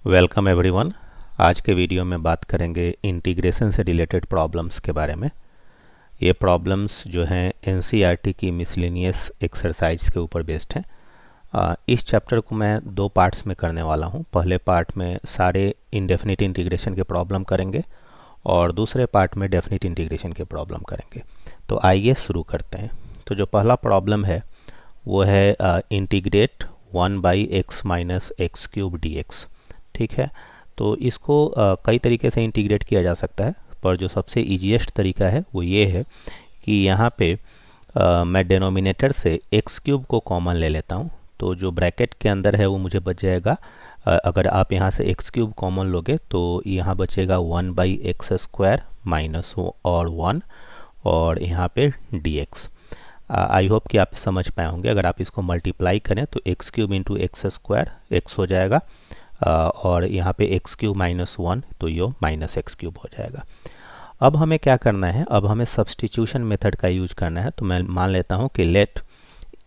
Welcome everyone. आज के video में बात करेंगे इंटीग्रेशन से रिलेटेड प्रॉब्लम्स के बारे में। ये प्रॉब्लम्स जो हैं एनसीईआरटी की मिसलेनियस एक्सरसाइज के ऊपर बेस्ड हैं। इस चैप्टर को मैं दो पार्ट्स में करने वाला हूँ। पहले पार्ट में सारे इंडेफिनिट इंटीग्रेशन के प्रॉब्लम करेंगे और दूसरे पार्ट में डेफिनिट इंटीग्रेशन के प्रॉब्लम करेंगे। तो आइए शुरू करते हैं। तो जो पहला प्रॉब्लम है वो है integrate 1/x minus x cube d x. ठीक है, तो इसको कई तरीके से इंटीग्रेट किया जा सकता है, पर जो सबसे ईजीएस्ट तरीका है वो ये है कि यहाँ पे मैं डेनोमिनेटर से एक्स क्यूब को कॉमन ले लेता हूँ। तो जो ब्रैकेट के अंदर है वो मुझे बच जाएगा, अगर आप यहाँ से एक्स क्यूब कॉमन लोगे तो यहाँ बचेगा 1/x² माइनस और 1 और यहाँ पे dx। आई होप कि आप समझ पाए होंगे। अगर आप इसको मल्टीप्लाई करें तो x cube into x² x हो जाएगा और यहाँ पे एक्स क्यूब माइनस 1 तो ये माइनस एक्स क्यूब हो जाएगा। अब हमें क्या करना है, अब हमें सब्सटीट्यूशन मेथड का यूज करना है। तो मैं मान लेता हूँ कि let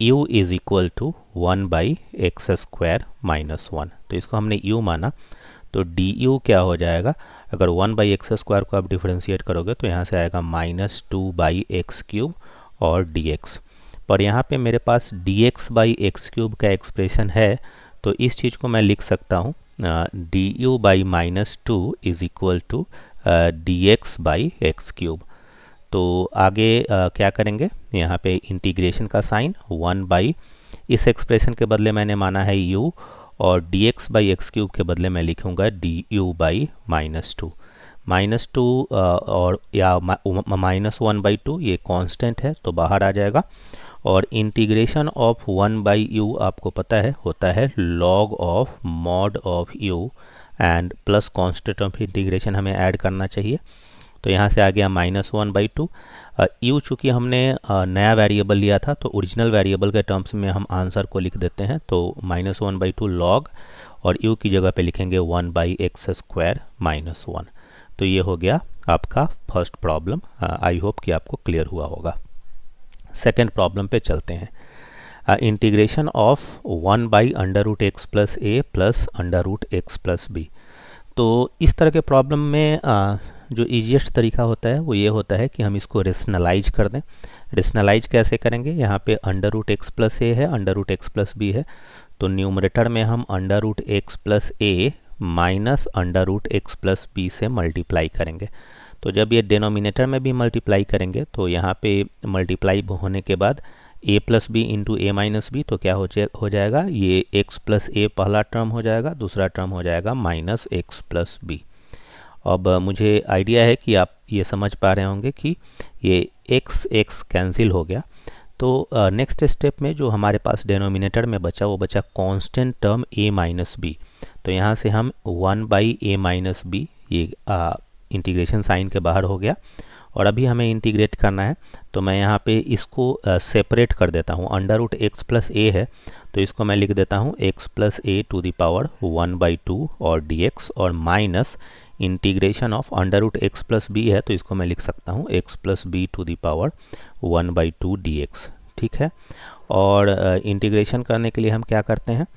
u is equal to 1/x² minus 1। तो इसको हमने u माना, तो du क्या हो जाएगा, अगर 1/x² को आप डिफरेंशिएट करोगे तो यहाँ से आएगा -2/x³ और dx। पर यहाँ पे मेरे पास dx/x³ का एक्सप्रेशन है, तो इस चीज़ को मैं लिख सकता हूँ du/-2 is equal to dx/x³। तो आगे क्या करेंगे, यहाँ पे इंटीग्रेशन का साइन 1 इस एक्सप्रेशन के बदले मैंने माना है u और dx/x³ के बदले मैं लिखूँगा du/-2। -2 और या -1/2 ये कांस्टेंट है तो बाहर आ जाएगा। और इंटीग्रेशन ऑफ 1/u आपको पता है होता है log of mod of u and plus constant of integration हमें ऐड करना चाहिए। तो यहाँ से आ गया -1/2। u चूँकि हमने नया वेरिएबल लिया था तो ओरिजिनल वेरिएबल के टर्म्स में हम आंसर को लिख देते हैं। तो -1/2 log और u की जगह पे लिखेंगे 1/x² माइनस 1। तो ये हो गया आपका फर्स्ट प्रॉब्लम। आई होप कि आपको क्लियर हुआ होगा। सेकेंड प्रॉब्लम पे चलते हैं। Integration of 1/√x plus a plus √x plus b। तो इस तरह के प्रॉब्लम में जो ईजीएस्ट तरीका होता है वो ये होता है कि हम इसको रेशनलाइज कर दें। रेशनलाइज कैसे करेंगे, यहाँ पे √x प्लस a है, √x प्लस b है, तो न्यूमरेटर में हम √x plus a minus √x plus b से मल्टीप्लाई करेंगे। तो जब ये डिनोमिनेटर में भी मल्टीप्लाई करेंगे तो यहाँ पे मल्टीप्लाई होने के बाद a plus B into a minus B, तो क्या हो जाएगा, ये x प्लस a पहला टर्म हो जाएगा, दूसरा टर्म हो जाएगा माइनस एक्स प्लस बी। अब मुझे आइडिया है कि आप ये समझ पा रहे होंगे कि ये x कैंसिल हो गया। तो नेक्स्ट स्टेप में जो हमारे पास डिनोमिनेटर में बचा वो बचा constant term a minus B. तो यहाँ से हम 1/a माइनस बी, ये इंटीग्रेशन साइन के बाहर हो गया और अभी हमें इंटीग्रेट करना है। तो मैं यहाँ पे इसको सेपरेट कर देता हूँ। √x प्लस a है तो इसको मैं लिख देता हूँ x plus a to the power 1/2 और dx और minus integration of √x plus b है तो इसको मैं लिख सकता हूँ x plus b to the power 1/2 dx। ठीक है, और इंटीग्रेशन करने के लिए हम क्या करते हैं,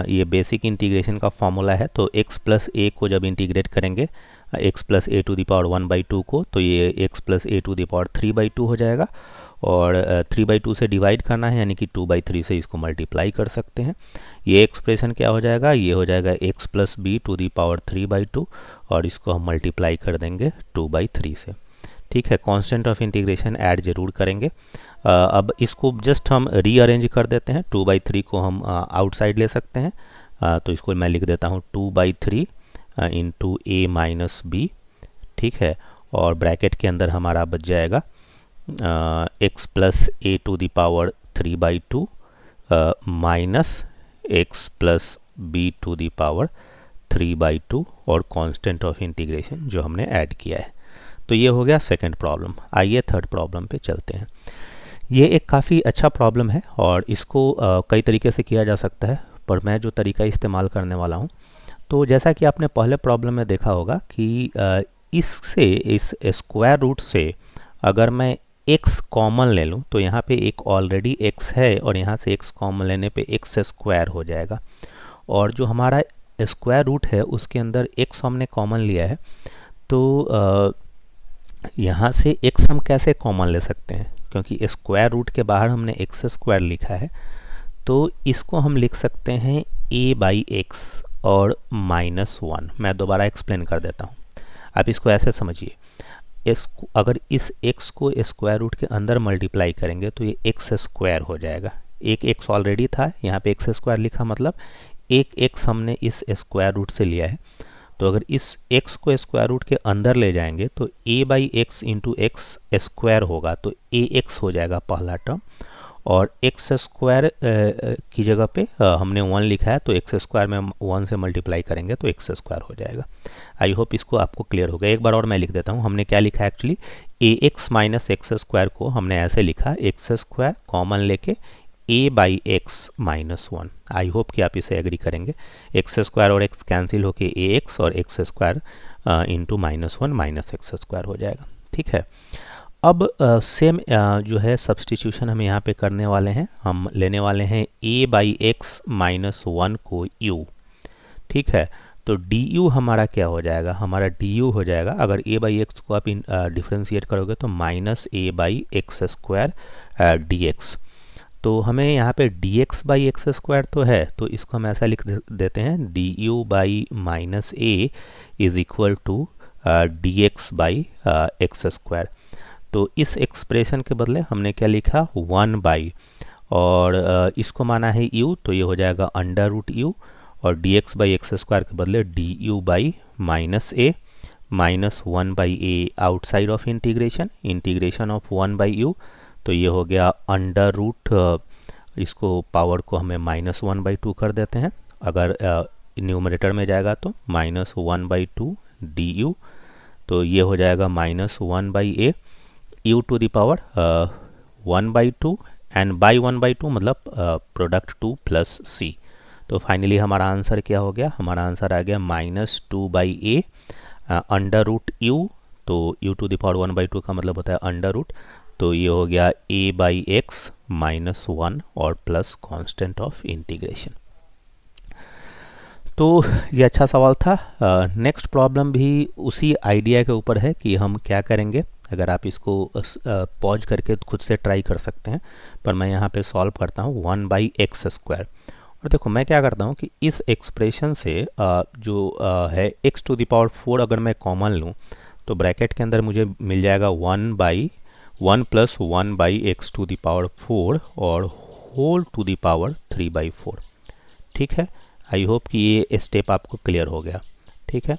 ये बेसिक इंटीग्रेशन का फॉर्मूला है। तो x प्लस a को जब इंटीग्रेट करेंगे x plus a to the power 1/2 को, तो ये x plus a to the power 3/2 हो जाएगा और 3/2 से डिवाइड करना है यानी कि 2/3 से इसको मल्टीप्लाई कर सकते हैं। ये एक्सप्रेशन क्या हो जाएगा, ये हो जाएगा x plus b to the power 3/2 और इसको हम मल्टीप्लाई कर देंगे 2/3 से। ठीक है, कांस्टेंट ऑफ इंटीग्रेशन ऐड जरूर करेंगे। अब इसको जस्ट हम रीअरेंज कर देते हैं। 2/3 को हम आउटसाइड ले सकते हैं, तो इसको मैं लिख देता हूँ 2/3 इंटू a माइनस बी। ठीक है, और ब्रैकेट के अंदर हमारा बच जाएगा x plus a to the power 3/2 minus x plus b to the power 3/2 और कांस्टेंट ऑफ इंटीग्रेशन जो हमने ऐड किया है। तो ये हो गया सेकंड प्रॉब्लम। आइए थर्ड प्रॉब्लम पे चलते हैं। ये एक काफ़ी अच्छा प्रॉब्लम है और इसको कई तरीके से किया जा सकता है, पर मैं जो तरीका इस्तेमाल करने वाला हूँ, तो जैसा कि आपने पहले प्रॉब्लम में देखा होगा कि इस स्क्वायर रूट से अगर मैं x कॉमन ले लूँ तो यहाँ पे एक ऑलरेडी x है और यहाँ से x कॉमन लेने पे x² हो जाएगा। और जो हमारा स्क्वायर रूट है उसके अंदर x हमने कॉमन लिया है, तो यहाँ से x हम कैसे कॉमन ले सकते हैं, क्योंकि स्क्वायर रूट के बाहर हमने x स्क्वायर लिखा है, तो इसको हम लिख सकते हैं a/x और -1। मैं दोबारा एक्सप्लेन कर देता हूँ, आप इसको ऐसे समझिए। अगर इस x को स्क्वायर रूट के अंदर मल्टीप्लाई करेंगे तो ये x स्क्वायर हो जाएगा। एक x ऑलरेडी था, यहाँ पे x स्क्वायर लिखा, मतलब एक x हमने इस स्क्वायर रूट से लिया है। तो अगर इस x को स्क्वायर रूट के अंदर ले जाएंगे तो a/x इंटू एक्स स्क्वायर होगा, तो ax हो जाएगा पहला टर्म, और x स्क्वायर की जगह पे हमने 1 लिखा है, तो x स्क्वायर में 1 से मल्टीप्लाई करेंगे तो x स्क्वायर हो जाएगा। आई होप इसको आपको क्लियर होगा। एक बार और मैं लिख देता हूँ, हमने क्या लिखा है actually, ax minus x square को हमने ऐसे लिखा, x स्क्वायर कॉमन लेके a/x -1। आई होप कि आप इसे एग्री करेंगे। एक्स स्क्वायर और x कैंसिल होके ax और x square into -1 minus x square हो जाएगा। ठीक है, अब सेम जो है सब्सटीट्यूशन हम यहाँ पे करने वाले हैं। हम लेने वाले हैं a/x -1 को u। ठीक है, तो du हमारा क्या हो जाएगा, हमारा du हो जाएगा, अगर a/x को आप डिफ्रेंशिएट करोगे तो -a/x स्क्वायर dx। तो हमें यहाँ पे dx/x स्क्वायर तो है, तो इसको हम ऐसा लिख देते हैं du/-a is equal to dx/x square. तो इस एक्सप्रेशन के बदले हमने क्या लिखा, 1 और इसको माना है u, तो ये हो जाएगा अंडर रूट u, और dx/x स्क्वायर के बदले du/-a -1/a outside of integration of 1/u, तो ये हो गया अंडर रूट, इसको पावर को हमें -1/2 कर देते हैं, अगर न्यूमरेटर में जाएगा तो -1/2 du, तो ये हो जाएगा -1/a u to the power 1/2 and by 1/2 मतलब प्रोडक्ट 2 प्लस c। तो फाइनली हमारा आंसर क्या हो गया, हमारा आंसर आ गया -2/a अंडर रूट u, तो u टू द पावर 1/2 का मतलब होता है अंडर रूट, तो ये हो गया a/x -1 और प्लस कांस्टेंट ऑफ इंटीग्रेशन। तो ये अच्छा सवाल था। नेक्स्ट प्रॉब्लम भी उसी आइडिया के ऊपर है कि हम क्या करेंगे। अगर आप इसको पॉज करके खुद से ट्राई कर सकते हैं, पर मैं यहाँ पे सॉल्व करता हूँ 1/x स्क्वायर। और देखो मैं क्या करता हूँ कि इस एक्सप्रेशन से जो है x टू द पावर 4 अगर मैं कॉमन लूँ तो ब्रैकेट के अंदर मुझे मिल जाएगा 1 plus 1/x to the power 4 और होल टू द पावर 3/4। ठीक है, आई होप कि ये स्टेप आपको क्लियर हो गया। ठीक है,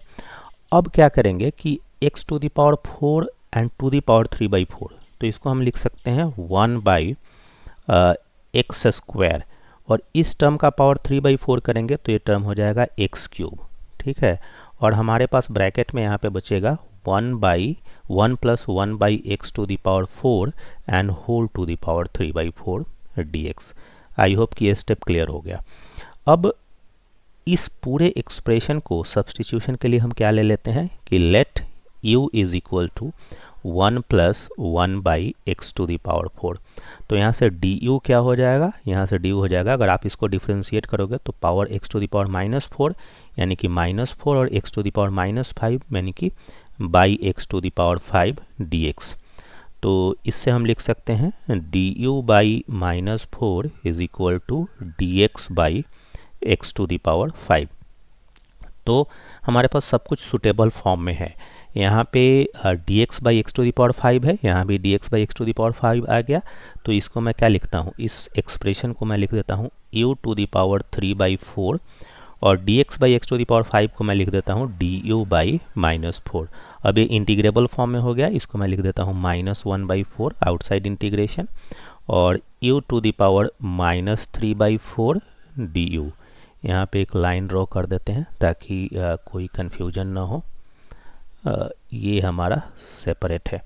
अब क्या करेंगे कि x to the power 4 and to the power 3/4, तो इसको हम लिख सकते हैं 1/x स्क्वायर, और इस टर्म का पावर 3/4 करेंगे तो ये टर्म हो जाएगा x³। ठीक है, और हमारे पास ब्रैकेट में यहाँ पे बचेगा 1 plus 1/x to the power 4 and whole to the power 3/4 dx। I hope कि ये स्टेप क्लियर हो गया। अब इस पूरे एक्सप्रेशन को सब्सटीट्यूशन के लिए हम क्या ले लेते हैं कि let u is equal to 1 plus 1/x to the power 4। तो यहाँ से du क्या हो जाएगा, यहाँ से du हो जाएगा, अगर आप इसको डिफ्रेंशिएट करोगे तो power x to the power -4 यानी कि -4 और x टू द पावर -5 यानी कि by x to the power 5 dx। तो इससे हम लिख सकते हैं du/-4 is equal to dx/x to the power 5। तो हमारे पास सब कुछ सुटेबल फॉर्म में है। यहाँ पे dx/x टू द पावर 5 है, यहाँ भी dx/x टू द पावर 5 आ गया। तो इसको मैं क्या लिखता हूँ, इस एक्सप्रेशन को मैं लिख देता हूँ u टू द पावर 3/4, और dx/x टू द पावर 5 को मैं लिख देता हूँ du/-4। अब ये इंटीग्रेबल फॉर्म में हो गया, इसको मैं लिख देता हूँ -1/4 आउटसाइड इंटीग्रेशन, और u to the power -3/4 du। यहाँ पे एक लाइन ड्रॉ कर देते हैं ताकि कोई कन्फ्यूजन ना हो। ये हमारा सेपरेट है।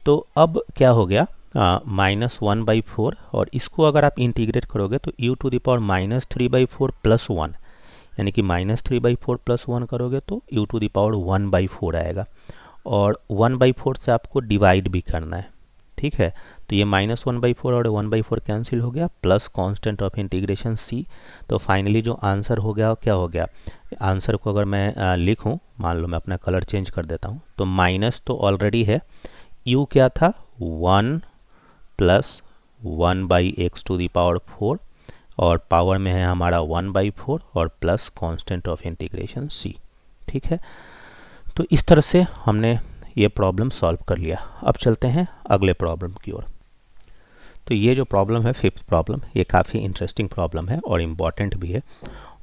तो अब क्या हो गया, -1/4, और इसको अगर आप इंटीग्रेट करोगे तो u to the power -3/4 plus 1 यानी कि -3/4 प्लस 1 करोगे तो u टू द पावर 1/4 आएगा, और 1/4 से आपको डिवाइड भी करना है। ठीक है, तो ये -1/4 और 1/4 कैंसिल हो गया, plus constant of integration c। तो फाइनली जो आंसर हो गया क्या हो गया, आंसर को अगर मैं लिखूं, मान लो मैं अपना कलर चेंज कर देता हूं, तो माइनस तो ऑलरेडी है, u क्या था 1 प्लस 1/x⁴, और पावर में है हमारा 1/4 और plus constant of integration c। ठीक है, तो इस तरह से हमने ये प्रॉब्लम सॉल्व कर लिया। अब चलते हैं अगले प्रॉब्लम की ओर। तो ये जो प्रॉब्लम है, फिफ्थ प्रॉब्लम, ये काफ़ी इंटरेस्टिंग प्रॉब्लम है और इम्पॉर्टेंट भी है।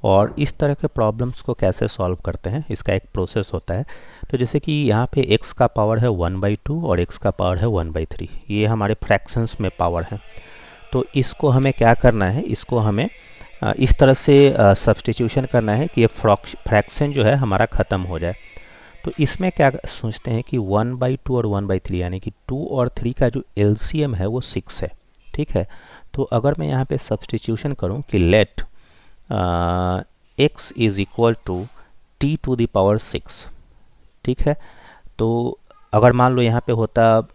और इस तरह के प्रॉब्लम्स को कैसे सॉल्व करते हैं, इसका एक प्रोसेस होता है। तो जैसे कि यहाँ पे x का पावर है 1/2 और x का पावर है 1/3, ये हमारे फ्रैक्शंस में पावर है। तो इसको हमें क्या करना है, इसको हमें इस तरह से सब्स्टिट्यूशन करना है कि ये फ्रैक्शन जो है हमारा ख़त्म हो जाए। तो इसमें क्या सोचते हैं कि 1/2 और 1/3 यानी कि 2 और 3 का जो LCM है वो 6 है। ठीक है, तो अगर मैं यहाँ पे सब्स्टिट्यूशन करूँ कि let x is equal to t⁴ ठीक है, तो अगर मान लो यहाँ पे होता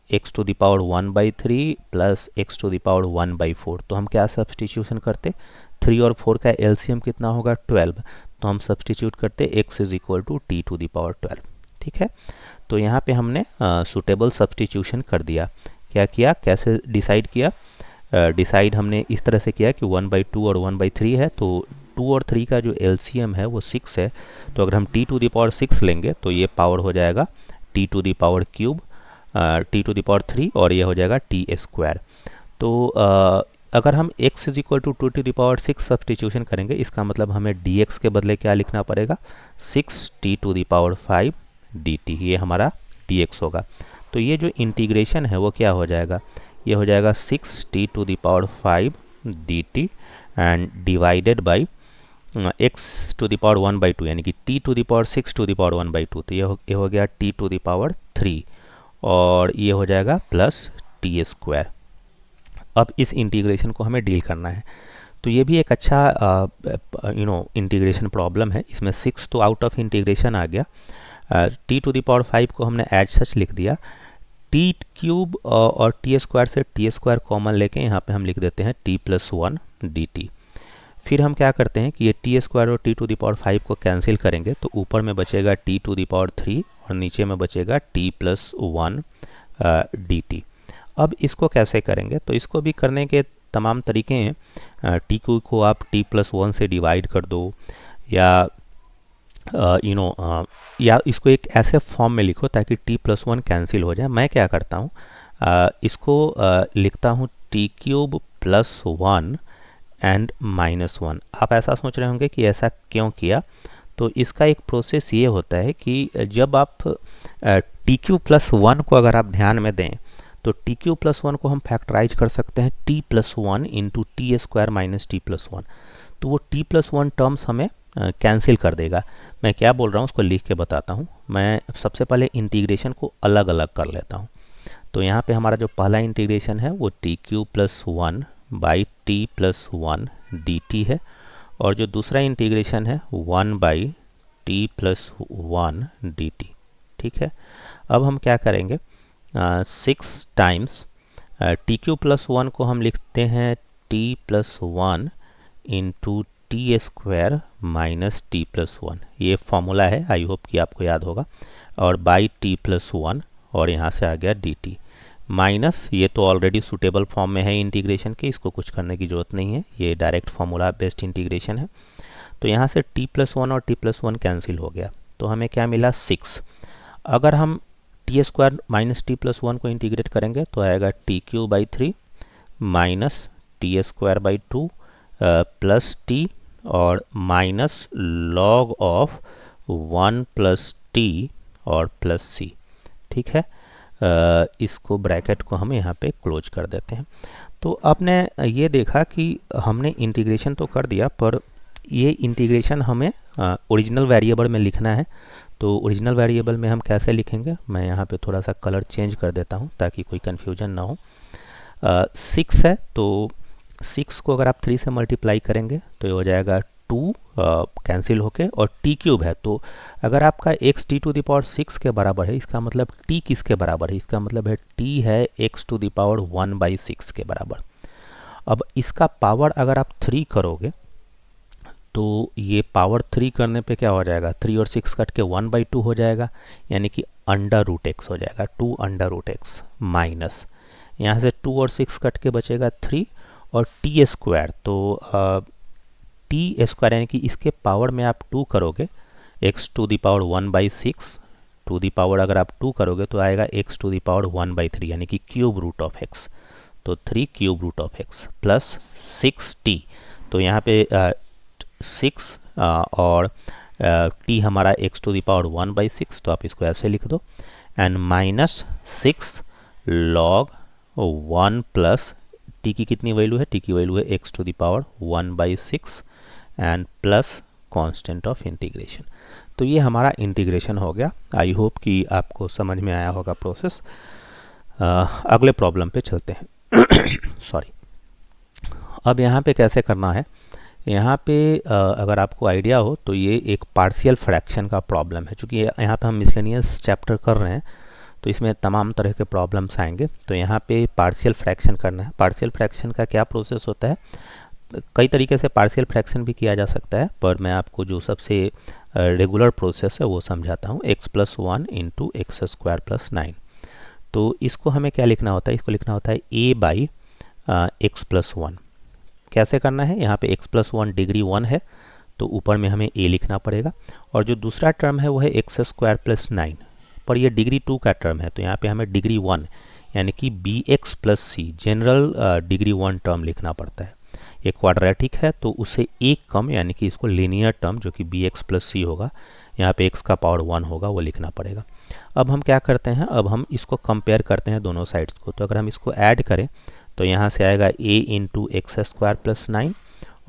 x⁴ 1/3 प्लस x⁴ 1/4, तो हम क्या सब्स्टिट्यूशन करते, 3 और 4 का LCM कितना होगा 12, तो हम सब्स्टिट्यूट करते x is equal to t⁴12। ठीक है, तो यहाँ पे हमने सूटेबल सब्स्टिट्यूशन कर दिया। क्या किया, कैसे डिसाइड किया, डिसाइड हमने इस तरह से किया कि 1/2 और 1/3 है, तो 2 और 3 का जो LCM है वो 6 है। तो अगर हम t⁴ लेंगे तो ये पावर हो जाएगा t⁵, t⁴, और ये हो जाएगा t²। तो अगर हम x is equal to 2⁶ substitution करेंगे, इसका मतलब हमें dx के बदले क्या लिखना पड़ेगा, 6t⁵ dt, ये हमारा dx होगा। तो ये जो इंटीग्रेशन है वो क्या हो जाएगा, ये हो जाएगा 6t⁵ dt and divided by x⁴ यानी कि t⁶ 1/2, तो ये हो गया t⁵, और ये हो जाएगा प्लस t²। अब इस इंटीग्रेशन को हमें डील करना है। तो ये भी एक अच्छा इंटीग्रेशन प्रॉब्लम है। इसमें 6 तो आउट ऑफ इंटीग्रेशन आ गया, t⁵ को हमने एज सच लिख दिया, t³ और t² से t² कॉमन लेके यहाँ पे हम लिख देते हैं t+1 dt। फिर हम क्या करते हैं कि ये t² और t⁵ को कैंसिल करेंगे, तो ऊपर में बचेगा t⁵ और नीचे में बचेगा t+1 dt। अब इसको कैसे करेंगे, तो इसको भी करने के तमाम तरीके हैं। t को आप t+1 से डिवाइड कर दो, या या इसको एक ऐसे फॉर्म में लिखो ताकि t+1 कैंसिल हो जाए। मैं क्या करता हूँ, इसको लिखता हूँ t³ + 1 एंड -1। आप ऐसा सोच रहे होंगे कि ऐसा क्यों किया, तो इसका एक प्रोसेस ये होता है कि जब आप t³ + 1 को अगर आप ध्यान में दें, तो t³ + 1 को हम फैक्टराइज कर सकते हैं t+1 इंटू t² - t+1, तो वो t+1 टर्म्स हमें कैंसिल कर देगा। मैं क्या बोल रहा हूँ उसको लिख के बताता हूँ। मैं सबसे पहले इंटीग्रेशन को अलग अलग कर लेता हूँ। तो यहाँ पे हमारा जो पहला इंटीग्रेशन है वो t³ + 1 बाई t+1 dt है, और जो दूसरा इंटीग्रेशन है 1/t+1 dt। ठीक है, अब हम क्या करेंगे, 6 टाइम्स t³ + 1 को हम लिखते हैं t+1 इंटू t² - t+1, ये फॉर्मूला है, आई होप कि आपको याद होगा, और बाई t+1, और यहाँ से आ गया dt माइनस, ये तो ऑलरेडी सूटेबल फॉर्म में है इंटीग्रेशन के, इसको कुछ करने की ज़रूरत नहीं है, ये डायरेक्ट फॉर्मूला बेस्ड इंटीग्रेशन है। तो यहाँ से t+1 और t+1 कैंसिल हो गया, तो हमें क्या मिला 6। अगर हम t² - t+1 को इंटीग्रेट करेंगे तो आएगा t³ minus t²/2 plus t और माइनस log ऑफ 1 + t और प्लस c। ठीक है, इसको ब्रैकेट को हम यहाँ पे क्लोज कर देते हैं। तो आपने ये देखा कि हमने इंटीग्रेशन तो कर दिया, पर ये इंटीग्रेशन हमें ओरिजिनल वेरिएबल में लिखना है। तो ओरिजिनल वेरिएबल में हम कैसे लिखेंगे, मैं यहाँ पे थोड़ा सा कलर चेंज कर देता हूँ ताकि कोई कन्फ्यूजन ना हो। 6 है, तो 6 को अगर आप 3 से मल्टीप्लाई करेंगे तो ये हो जाएगा 2 कैंसिल होके, और t³ है, तो अगर आपका x t⁴ के बराबर है, इसका मतलब t किसके बराबर है, इसका मतलब है t है x⁴ 1/6 के बराबर। अब इसका पावर अगर आप 3 करोगे तो ये पावर 3 करने पे क्या हो जाएगा, 3 और 6 कट के 1/2 हो जाएगा, यानी कि √x हो जाएगा, 2√x माइनस यहाँ से 2 और 6 कट के बचेगा 3 और टी स्क्वायर, तो टी स्क्वायर यानी कि इसके पावर में आप 2 करोगे x⁴ 1/6 टू दी पावर अगर आप 2 करोगे तो आएगा x⁴ 1/3 यानी कि क्यूब रूट ऑफ x, तो 3 cube root of x plus 6t, तो यहाँ पे 6 और t हमारा x⁴ 1/6, तो आप इसको ऐसे लिख दो, and minus 6 log 1 plus t की कितनी वैल्यू है, t की वैल्यू है x⁴ 1/6 and plus constant of integration. तो ये हमारा इंटीग्रेशन हो गया। आई होप कि आपको समझ में आया होगा प्रोसेस। अगले प्रॉब्लम पे चलते हैं। सॉरी। अब यहाँ पे कैसे करना है, यहाँ पे अगर आपको आइडिया हो तो ये एक पार्शियल फ्रैक्शन का प्रॉब्लम है। चूँकि यहाँ पे हम मिसलेनियस चैप्टर कर रहे हैं तो इसमें तमाम तरह के प्रॉब्लम्स आएंगे। तो यहाँ पे पार्शियल फ्रैक्शन करना है। पार्शियल फ्रैक्शन का क्या प्रोसेस होता है, कई तरीके से पार्शियल फ्रैक्शन भी किया जा सकता है, पर मैं आपको जो सबसे रेगुलर प्रोसेस है वो समझाता हूँ। x+1 into x² + 9। तो इसको हमें क्या लिखना होता है, इसको लिखना होता है a/x+1। कैसे करना है, यहाँ पे x+1 डिग्री 1 है तो ऊपर में हमें a लिखना पड़ेगा, और जो दूसरा टर्म है वो है x² + 9, पर ये डिग्री 2 का टर्म है तो यहाँ पे हमें डिग्री 1 यानी कि bx + c general degree 1 term लिखना पड़ता है। ये क्वाड्रेटिक है तो उसे एक कम यानी कि इसको लीनियर टर्म जो कि bx + c होगा, यहाँ पे x का पावर 1 होगा, वो लिखना पड़ेगा। अब हम क्या करते हैं, अब हम इसको कंपेयर करते हैं दोनों साइड्स को। तो अगर हम इसको ऐड करें तो यहाँ से आएगा a इंटू x² + 9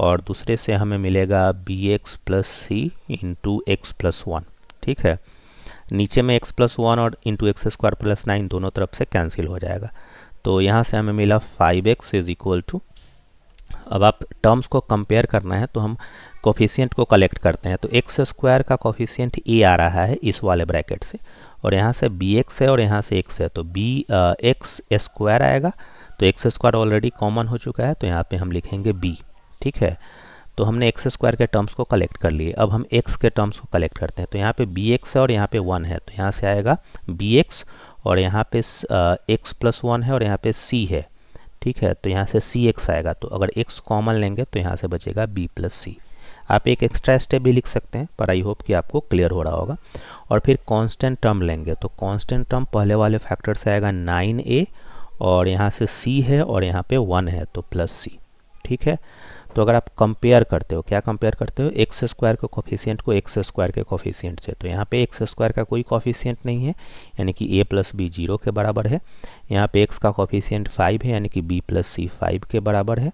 और दूसरे से हमें मिलेगा bx + c इंटू x+1। ठीक है, नीचे में x+1 और इंटू x² + 9 दोनों तरफ से कैंसिल हो जाएगा। तो यहाँ से हमें मिला 5x = अब आप टर्म्स को कंपेयर करना है तो हम कोफिशिएंट को कलेक्ट करते हैं। तो x² का कोफिशिएंट a आ रहा है इस वाले ब्रैकेट से, और यहाँ से bx है और यहाँ से x है, तो x² आएगा। तो x² ऑलरेडी कॉमन हो चुका है तो यहाँ पे हम लिखेंगे b। ठीक है, तो हमने x² के टर्म्स को कलेक्ट कर लिए। अब हम x के टर्म्स को कलेक्ट करते हैं। तो यहाँ पे bx है और यहाँ पे 1 है, तो यहाँ से आएगा bx, और यहाँ पे x+1 है और यहाँ पे c है। ठीक है, तो यहाँ से cx आएगा। तो अगर x कॉमन लेंगे तो यहाँ से बचेगा b + c। आप एक एक्स्ट्रा स्टेप भी लिख सकते हैं, पर आई होप कि आपको क्लियर हो रहा होगा। और फिर कांस्टेंट टर्म लेंगे तो कांस्टेंट टर्म पहले वाले फैक्टर से आएगा 9a, और यहाँ से c है और यहाँ पे 1 है तो +c। ठीक है, तो अगर आप कंपेयर करते हो, क्या कंपेयर करते हो, x² के कोफिशिएंट को x² के कोफिशिएंट से, तो यहाँ पे x² का कोई कोफिशिएंट नहीं है यानी कि a + b 0 के बराबर है। यहाँ पे x का कोफिशिएंट 5 है यानी कि b + c 5 के बराबर है,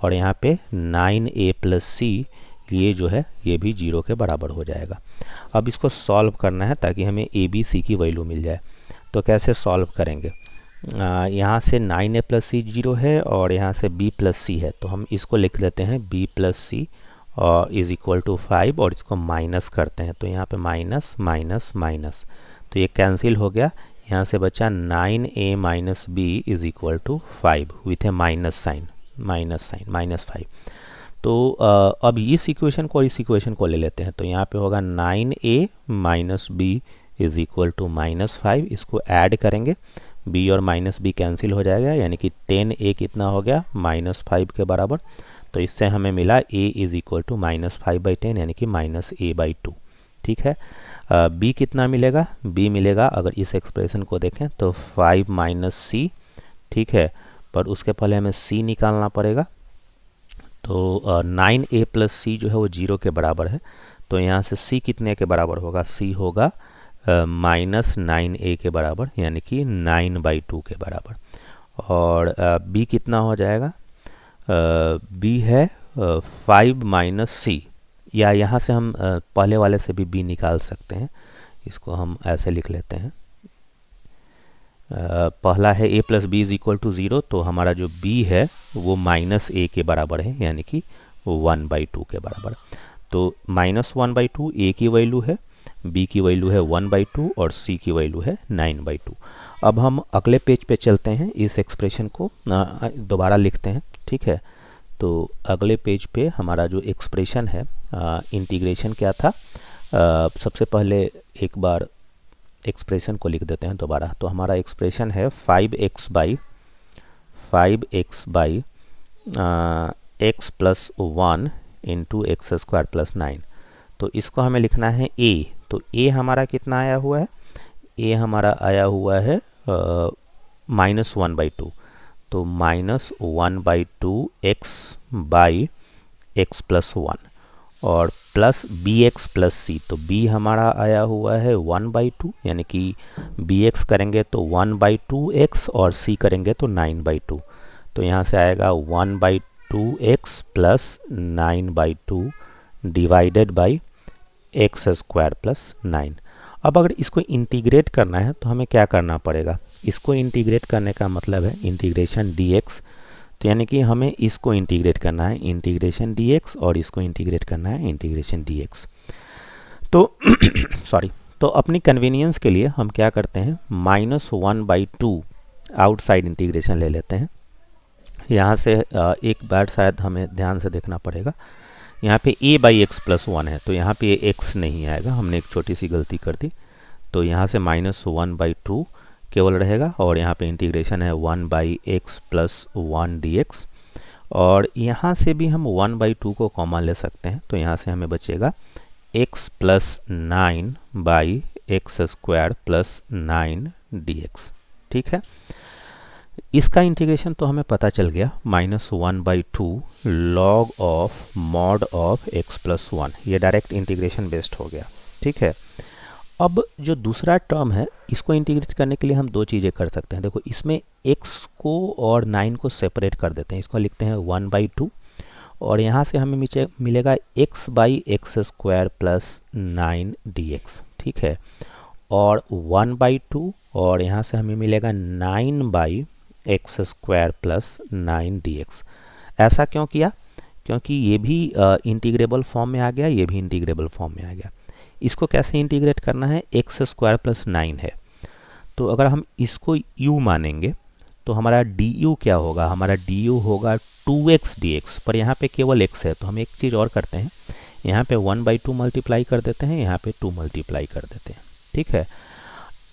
और यहाँ पे 9a + c ये जो है ये भी 0 के बराबर हो जाएगा। अब इसको सॉल्व करना है ताकि हमें a b c की वैल्यू मिल जाए। तो कैसे सॉल्व करेंगे, यहाँ से 9a + c 0 है और यहाँ से b + c है, तो हम इसको लिख लेते हैं b + c और = 5, और इसको माइनस करते हैं तो यहाँ पे माइनस माइनस माइनस, तो ये कैंसिल हो गया। यहाँ से बचा 9a - b = 5 with a minus sign -5। तो अब इस इक्वेशन को और इस इक्वेशन को ले लेते हैं। तो यहाँ पे होगा 9a - b = -5, इसको ऐड करेंगे, b और -b कैंसिल हो जाएगा यानी कि 10a कितना हो गया, -5 के बराबर। तो इससे हमें मिला a = -5/10 यानी कि -a/2। ठीक है, b कितना मिलेगा, b मिलेगा अगर इस एक्सप्रेशन को देखें तो 5 - c। ठीक है, पर उसके पहले हमें c निकालना पड़ेगा। तो 9a + c जो है वो 0 के बराबर है, तो यहाँ से c कितने के बराबर होगा, c होगा -9a के बराबर यानी कि 9/2 के बराबर। और b कितना हो जाएगा, b है 5 - c, या यहाँ से हम पहले वाले से भी b निकाल सकते हैं। इसको हम ऐसे लिख लेते हैं, पहला है a + b = 0, तो हमारा जो b है वो -a के बराबर है यानी कि 1/2 के बराबर। तो -1/2 a की वैल्यू है, b की वैल्यू है 1/2 और c की वैल्यू है 9/2। अब हम अगले पेज पे चलते हैं, इस एक्सप्रेशन को दोबारा लिखते हैं। ठीक है, तो अगले पेज पे हमारा जो एक्सप्रेशन है इंटीग्रेशन क्या था। सबसे पहले एक बार एक्सप्रेशन को लिख देते हैं दोबारा। तो हमारा एक्सप्रेशन है 5x x plus 1 into x square plus 9। तो इसको हमें लिखना है a। तो a हमारा कितना आया हुआ है, a हमारा आया हुआ है -1/2। तो -1/2 x बाई एक्स प्लस 1 और प्लस बी एक्स प्लस सी। तो b हमारा आया हुआ है 1/2, यानी कि bx करेंगे तो 1/2x और c करेंगे तो 9/2। तो यहाँ से आएगा 1/2x plus 9/2 divided by x square plus 9। अब अगर इसको इंटीग्रेट करना है तो हमें क्या करना पड़ेगा, इसको इंटीग्रेट करने का मतलब है इंटीग्रेशन dx। तो यानी कि हमें इसको इंटीग्रेट करना है इंटीग्रेशन dx और इसको इंटीग्रेट करना है इंटीग्रेशन dx। तो सॉरी, तो अपनी कन्वीनियंस के लिए हम क्या करते हैं, -1/2 आउटसाइड इंटीग्रेशन ले लेते हैं। यहाँ से एक बार शायद हमें ध्यान से देखना पड़ेगा, यहाँ पे a बाई एक्स प्लस 1 है तो यहाँ पे x नहीं आएगा, हमने एक छोटी सी गलती कर दी। तो यहाँ से -1/2 केवल रहेगा और यहाँ पे इंटीग्रेशन है 1/x प्लस 1 dx। और यहाँ से भी हम 1/2 को कॉमन ले सकते हैं। तो यहाँ से हमें बचेगा x plus 9 by x square plus 9 dx। ठीक है, इसका इंटीग्रेशन तो हमें पता चल गया, -1/2 log of mod of x plus 1। ये डायरेक्ट इंटीग्रेशन बेस्ड हो गया। ठीक है, अब जो दूसरा टर्म है इसको इंटीग्रेट करने के लिए हम दो चीज़ें कर सकते हैं। देखो, इसमें x को और 9 को सेपरेट कर देते हैं, इसको लिखते हैं 1/2 और यहाँ से हमें मिलेगा x by x square plus 9 dx। ठीक है, और 1/2 और यहाँ से हमें मिलेगा 9 by x square plus 9 dx। ऐसा क्यों किया, क्योंकि ये भी इंटीग्रेबल फॉर्म में आ गया, ये भी इंटीग्रेबल फॉर्म में आ गया। इसको कैसे इंटीग्रेट करना है, एक्स स्क्वायर प्लस 9 है तो अगर हम इसको u मानेंगे तो हमारा du क्या होगा, हमारा du होगा 2x dx। पर यहाँ पे केवल x है तो हम एक चीज़ और करते हैं, यहाँ पे 1/2 मल्टीप्लाई कर देते हैं, यहाँ पे 2 मल्टीप्लाई कर देते हैं। ठीक है,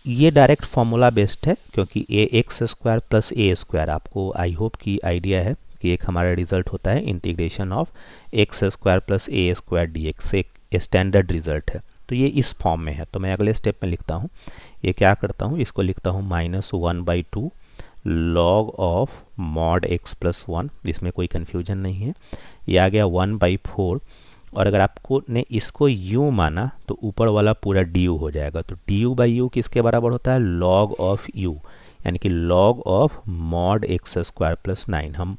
ये डायरेक्ट फॉर्मूला बेस्ड है क्योंकि एक्स स्क्वायर प्लस ए स्क्वायर, आपको आई होप की आइडिया है कि एक हमारा रिजल्ट होता है integration of x square plus A square d x, एक स्टैंडर्ड रिजल्ट है। तो ये इस फॉर्म में है। तो मैं अगले स्टेप में लिखता हूँ, ये क्या करता हूँ, इसको लिखता हूँ -1/2 log of mod x plus 1। इसमें कोई कन्फ्यूजन नहीं है, ये आ गया 1/4। और अगर आपको ने इसको u माना तो ऊपर वाला पूरा du हो जाएगा। तो du/u किसके बराबर होता है, log ऑफ u, यानी कि log of mod x square plus 9। हम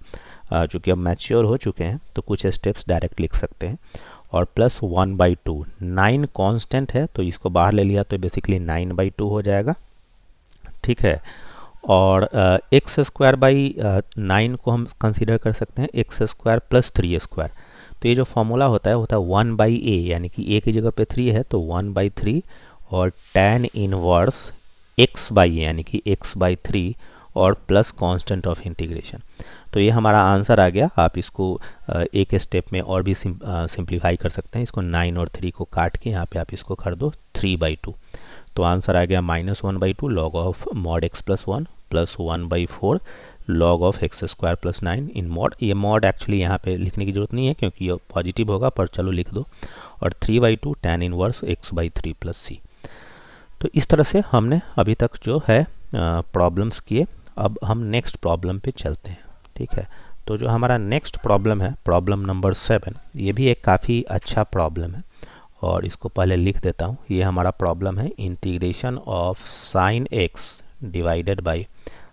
चूँकि अब मैच्योर हो चुके हैं तो कुछ स्टेप्स डायरेक्ट लिख सकते हैं। और प्लस 1/2, 9 कांस्टेंट है तो इसको बाहर ले लिया तो बेसिकली 9/2 हो जाएगा। ठीक है, और एक्स स्क्वायर बाई 9 को हम कंसीडर कर सकते हैं एक्स स्क्वायर प्लस 3 स्क्वायर। तो ये जो फॉर्मूला होता है 1/a, यानी कि a की जगह पे 3 है तो 1/3 और tan inverse x by a, यानी कि x/3 और प्लस कांस्टेंट ऑफ इंटीग्रेशन। तो ये हमारा आंसर आ गया। आप इसको एक स्टेप में और भी सिंप्लीफाई कर सकते हैं। इसको 9 और 3 को काट के यहाँ पे आप इसको कर दो 3/2। तो आंसर आ गया -1/2 log of mod x plus 1 plus 1/4 log of x square plus 9 in mod. ये मॉड एक्चुअली यहाँ पे लिखने की जरूरत नहीं है क्योंकि ये पॉजिटिव होगा, पर चलो लिख दो। और 3/2 tan inverse x/3 plus c। तो इस तरह से हमने अभी तक जो है प्रॉब्लम्स किए। अब हम नेक्स्ट प्रॉब्लम पे चलते हैं। ठीक है, तो जो हमारा नेक्स्ट प्रॉब्लम है, प्रॉब्लम नंबर 7, ये भी एक काफ़ी अच्छा प्रॉब्लम है और इसको पहले लिख देता हूँ। ये हमारा प्रॉब्लम है integration of sine x divided by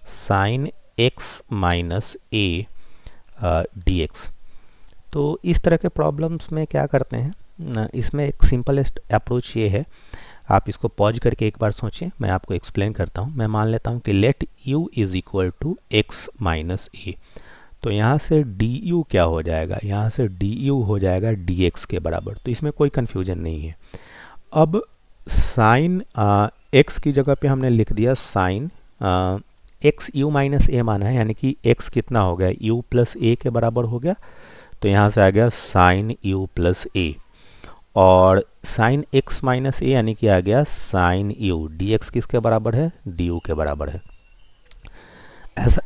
sine x minus A dx। तो इस तरह के प्रॉब्लम्स में क्या करते हैं, इसमें एक सिंपलेस्ट अप्रोच ये है, आप इसको पॉज करके एक बार सोचें, मैं आपको एक्सप्लेन करता हूँ। मैं मान लेता हूँ कि let u is equal to X minus A. तो यहाँ से du क्या हो जाएगा, यहाँ से du हो जाएगा dx के बराबर। तो इसमें कोई कन्फ्यूजन नहीं है। अब साइन x की जगह पे हमने लिख दिया साइन x u माइनस ए माना है, यानी कि x कितना हो गया, u प्लस ए के बराबर हो गया। तो यहाँ से आ गया साइन u प्लस ए। और साइन x माइनस ए यानी कि आ गया साइन यू, डी एक्स किसके बराबर है, डी यू के बराबर है।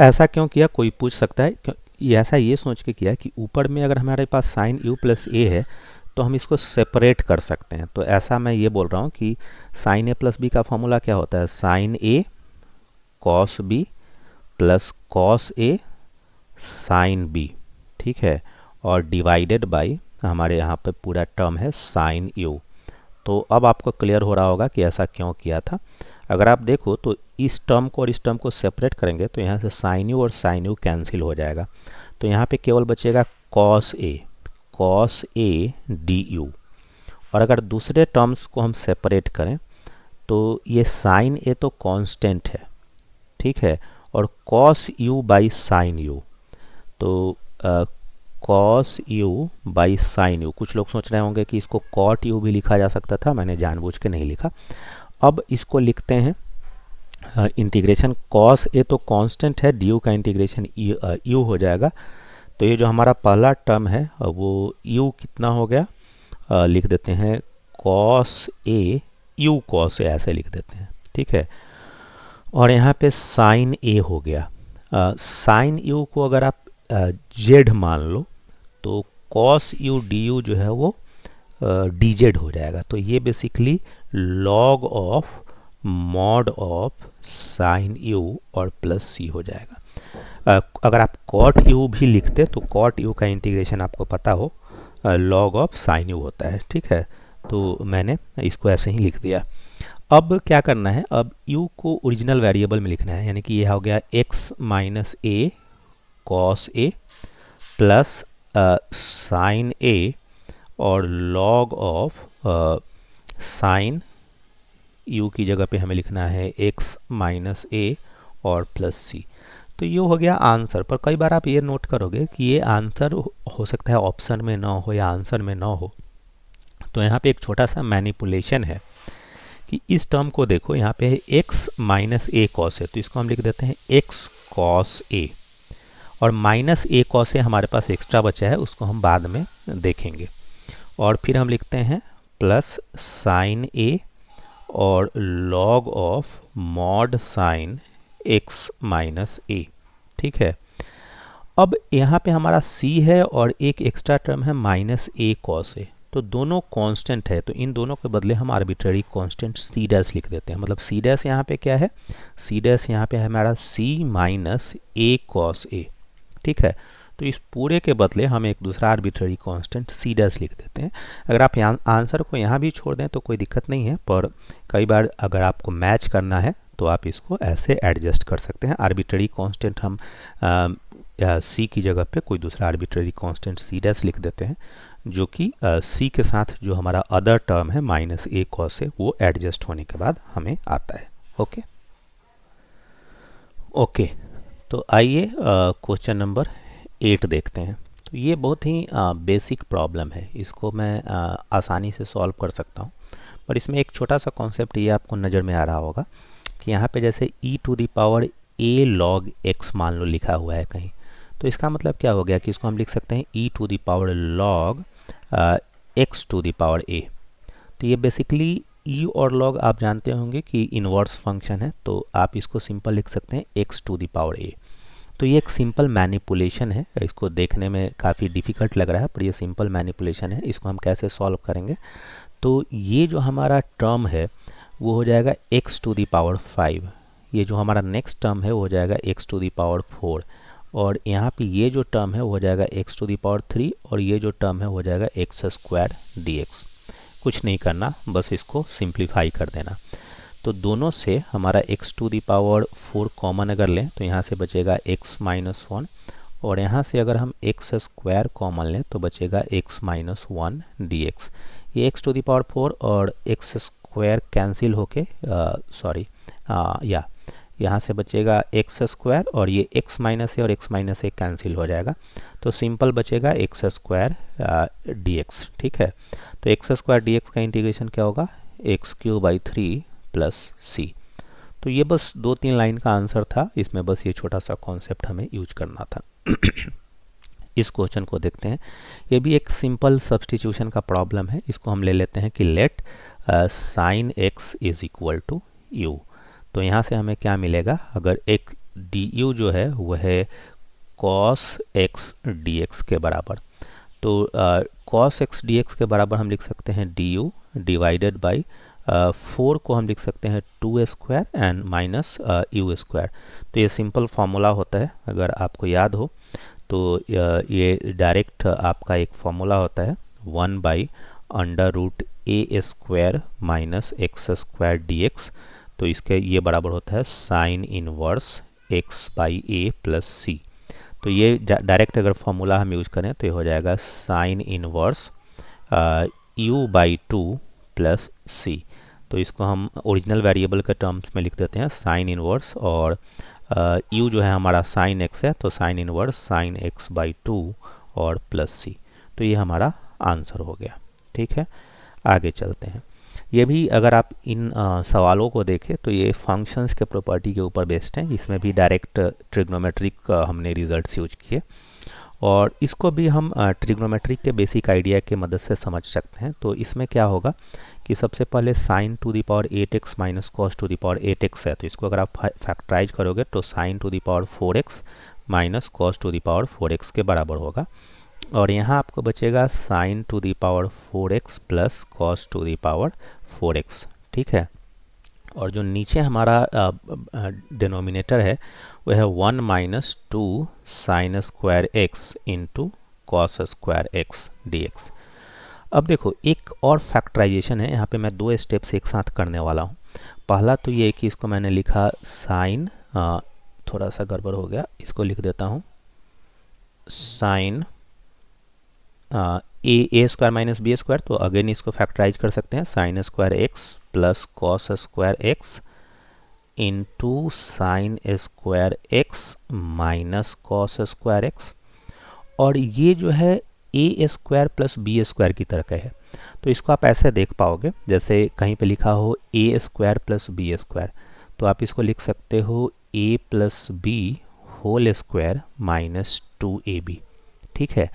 ऐसा क्यों किया, कोई पूछ सकता है। ये ऐसा ये सोच के किया कि ऊपर में अगर हमारे पास साइन यू प्लस ए है तो हम इसको सेपरेट कर सकते हैं। तो ऐसा मैं ये बोल रहा हूँ कि साइन ए प्लस बी का फॉर्मूला क्या होता है, sign A cos B plus cos A sine B, ठीक है, और डिवाइडेड बाय हमारे यहाँ पे पूरा टर्म है साइन यू। तो अब आपको क्लियर हो रहा होगा कि ऐसा क्यों किया था। अगर आप देखो तो इस टर्म को और इस टर्म को सेपरेट करेंगे तो यहाँ से साइन यू और साइन यू कैंसिल हो जाएगा। तो यहाँ पे केवल बचेगा कॉस ए डी यू। और अगर दूसरे टर्म्स को हम सेपरेट करें तो ये साइन ए तो कांस्टेंट है, ठीक है, और cos U by sine U, तो cos U by sine U, कुछ लोग सोच रहे होंगे कि इसको कॉट यू भी लिखा जा सकता था, मैंने जानबूझ के नहीं लिखा। अब इसको लिखते हैं इंटीग्रेशन, कॉस ए तो कांस्टेंट है, डी यू का इंटीग्रेशन यू हो जाएगा। तो ये जो हमारा पहला टर्म है वो यू कितना हो गया, लिख देते हैं cos A you cos A, ऐसे लिख देते हैं, ठीक है। और यहाँ पे साइन ए हो गया। साइन यू को अगर आप जेड मान लो तो कॉस यू डी यू जो है वो डी जेड हो जाएगा। तो ये basically log of mod of sine you और प्लस सी हो जाएगा। अगर आप कॉट यू भी लिखते तो कॉट यू का इंटीग्रेशन आपको पता हो लॉग ऑफ साइन यू होता है, ठीक है। तो मैंने इसको ऐसे ही लिख दिया। अब क्या करना है, अब u को ओरिजिनल वेरिएबल में लिखना है, यानी कि ये हो गया x minus A cos A plus sine A और लॉग ऑफ साइन u की जगह पे हमें लिखना है x माइनस ए और प्लस सी। तो ये हो गया आंसर। पर कई बार आप ये नोट करोगे कि ये आंसर हो सकता है ऑप्शन में ना हो या आंसर में ना हो। तो यहाँ पे एक छोटा सा मैनिपुलेशन है कि इस टर्म को देखो, यहाँ पे है x minus A cos A, तो इसको हम लिख देते हैं x कॉस ए, और माइनस ए कॉस ए हमारे पास एक्स्ट्रा बचा है, उसको हम बाद में देखेंगे। और फिर हम लिखते हैं प्लस साइन ए और log of mod sine x minus A, ठीक है। अब यहाँ पे हमारा c है और एक एक्स्ट्रा टर्म है माइनस ए कॉस ए, तो दोनों कांस्टेंट है, तो इन दोनों के बदले हम आर्बिट्रेरी कांस्टेंट सी डैश लिख देते हैं। मतलब सी डैश यहाँ पे क्या है, सी डैश यहाँ पे है हमारा सी माइनस ए कॉस ए, ठीक है। तो इस पूरे के बदले हम एक दूसरा आर्बिट्रेरी कांस्टेंट सी डैश लिख देते हैं। अगर आप आंसर को यहाँ भी छोड़ दें तो कोई दिक्कत नहीं है, पर कई बार अगर आपको मैच करना है तो आप इसको ऐसे एडजस्ट कर सकते हैं। आर्बिट्रेरी कांस्टेंट हम सी की जगह पे कोई दूसरा आर्बिट्रेरी कांस्टेंट सी डैश लिख देते हैं, जो कि सी के साथ जो हमारा अदर टर्म है माइनस ए कॉस है वो एडजस्ट होने के बाद हमें आता है। ओके ओके, तो आइए क्वेश्चन नंबर 8 देखते हैं। तो ये बहुत ही बेसिक प्रॉब्लम है, इसको मैं आसानी से सॉल्व कर सकता हूँ, पर इसमें एक छोटा सा कॉन्सेप्ट ये आपको नज़र में आ रहा होगा कि यहाँ पे जैसे e to the power a log x मान लो लिखा हुआ है कहीं, तो इसका मतलब क्या हो गया कि इसको हम लिख सकते हैं e to the power log x to the power a। तो ये बेसिकली e और log आप जानते होंगे कि इन्वर्स फंक्शन है, तो आप इसको सिंपल लिख सकते हैं x to the power a। तो ये एक सिंपल मैनिपुलेशन है, इसको देखने में काफ़ी डिफ़िकल्ट लग रहा है पर ये सिंपल मैनिपुलेशन है। इसको हम कैसे सॉल्व करेंगे, तो ये जो हमारा टर्म है वो हो जाएगा x टू द पावर 5, ये जो हमारा नेक्स्ट टर्म है वो हो जाएगा x टू द पावर 4, और यहाँ पे ये जो टर्म है वो हो जाएगा x टू द पावर 3, और ये जो टर्म है वो हो जाएगा x स्क्वायर dx। कुछ नहीं करना, बस इसको सिंप्लीफाई कर देना। तो दोनों से हमारा x to the power 4 common अगर लें तो यहाँ से बचेगा x माइनस 1, और यहाँ से अगर हम x स्क्वायर कॉमन लें तो बचेगा x माइनस 1 dx। ये x टू द पावर 4 और x स्क्वायर कैंसिल होके यहाँ से बचेगा x स्क्वायर, और ये x माइनस है और x माइनस ए कैंसिल हो जाएगा, तो सिंपल बचेगा x स्क्वायर dx, ठीक है। तो x स्क्वायर dx का इंटीग्रेशन क्या होगा, एक्स क्यूब बाई 3 प्लस सी। तो ये बस 2-3 लाइन का आंसर था, इसमें बस ये छोटा सा कॉन्सेप्ट हमें यूज करना था। इस क्वेश्चन को देखते हैं। ये भी एक सिंपल सब्स्टिट्यूशन का प्रॉब्लम है। इसको हम ले लेते हैं कि let sine x is equal to u. तो यहाँ से हमें क्या मिलेगा, अगर एक डी यू जो है वह है कॉस एक्स डी एक्स के बराबर, तो कॉस एक्स डी एक्स के बराबर हम लिख सकते हैं डी यू डिवाइडेड बाई 4 को हम लिख सकते हैं 2 square and minus u square. तो ये सिंपल फार्मूला होता है, अगर आपको याद हो तो ये डायरेक्ट आपका एक फॉर्मूला होता है 1/√a² minus x square d x. तो इसके ये बराबर होता है साइन इनवर्स x/a प्लस सी। तो ये डायरेक्ट अगर फॉर्मूला हम यूज करें तो ये हो जाएगा साइन इनवर्स u/2 प्लस सी। तो इसको हम ओरिजिनल वेरिएबल के टर्म्स में लिख देते हैं साइन इनवर्स, और u जो है हमारा साइन x है, तो साइन इनवर्स साइन x/2 और प्लस सी। तो ये हमारा आंसर हो गया। ठीक है, आगे चलते हैं। ये भी अगर आप इन सवालों को देखें तो ये फंक्शंस के प्रॉपर्टी के ऊपर बेस्ड हैं। इसमें भी डायरेक्ट ट्रिग्नोमेट्रिक हमने रिजल्ट्स यूज किए, और इसको भी हम ट्रिग्नोमेट्रिक के बेसिक आइडिया के मदद से समझ सकते हैं। तो इसमें क्या होगा कि सबसे पहले sign to the power 8x minus cos two the power 8x है, तो इसको अगर आप फैक्टराइज करोगे तो sign to the power 4x minus cos two the power 4x के बराबर होगा। और यहाँ आपको बचेगा sign to the power 4x plus cos two the power 4x। ठीक है, और जो नीचे हमारा डिनोमिनेटर है वह है 1 minus 2 sine square x into cos square x d x. अब देखो एक और फैक्टराइजेशन है, यहाँ पे मैं 2 स्टेप्स एक साथ करने वाला हूँ। पहला तो ये कि इसको मैंने लिखा साइन, थोड़ा सा गड़बड़ हो गया, इसको लिख देता हूँ साइन ए स्क्वायर माइनस बी स्क्वायर। तो अगेन इसको फैक्टराइज कर सकते हैं sine square x plus cos square x into sine square x minus cos square x. और ये जो है ए स्क्वायर प्लस बी स्क्वायर की तरह का है, तो इसको आप ऐसे देख पाओगे जैसे कहीं पे लिखा हो A square plus B square, तो आप इसको लिख सकते हो A plus B whole square minus 2ab। ठीक है,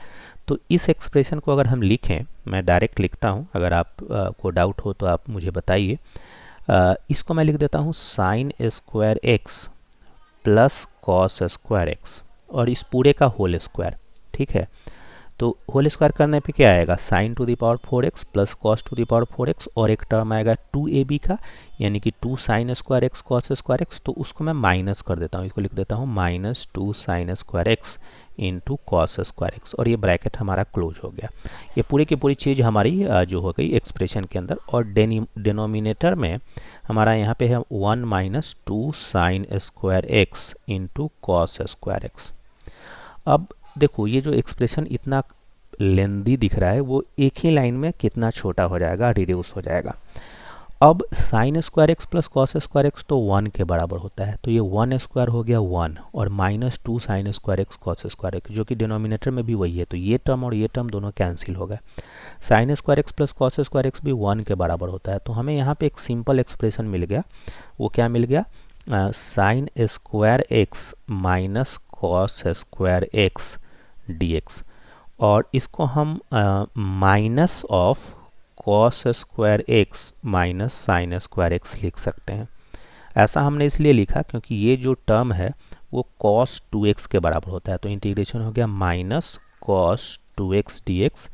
तो इस एक्सप्रेशन को अगर हम लिखें, मैं डायरेक्ट लिखता हूँ, अगर आप को डाउट हो तो आप मुझे बताइए। इसको मैं लिख देता हूँ sine square x plus cos square x और इस पूरे का होल स्क्वायर। ठीक है, तो होल स्क्वायर करने पे क्या आएगा, sign to the power 4x plus cos two the power 4x, और एक टर्म आएगा 2ab का, यानी कि 2 sine square x cos square x. तो उसको मैं माइनस कर देता हूँ, इसको लिख देता हूँ minus 2 sine square x into cos square x, और ये ब्रैकेट हमारा क्लोज हो गया। ये पूरी की पूरी चीज़ हमारी जो हो गई एक्सप्रेशन के अंदर। और डिनोमिनेटर में हमारा यहाँ पे है 1 minus 2 sine square x into cos square x. अब देखो ये जो एक्सप्रेशन इतना लेंदी दिख रहा है वो एक ही लाइन में कितना छोटा हो जाएगा, रिड्यूस हो जाएगा। अब sine square x plus cos square x तो 1 के बराबर होता है, तो ये 1 स्क्वायर हो गया 1, और minus 2 sine square x cos square x जो कि डिनोमिनेटर में भी वही है, तो ये टर्म और ये टर्म दोनों कैंसिल हो गए। Sine square x plus cos square x भी 1 के बराबर होता है, तो हमें यहाँ पे एक सिंपल एक्सप्रेशन मिल गया। वो क्या मिल गया, sine square x minus cos square x d x, और इसको हम minus of cos square x minus sine square x लिख सकते हैं। ऐसा हमने इसलिए लिखा क्योंकि ये जो टर्म है वो cos 2x के बराबर होता है, तो इंटीग्रेशन हो गया माइनस cos 2x dx,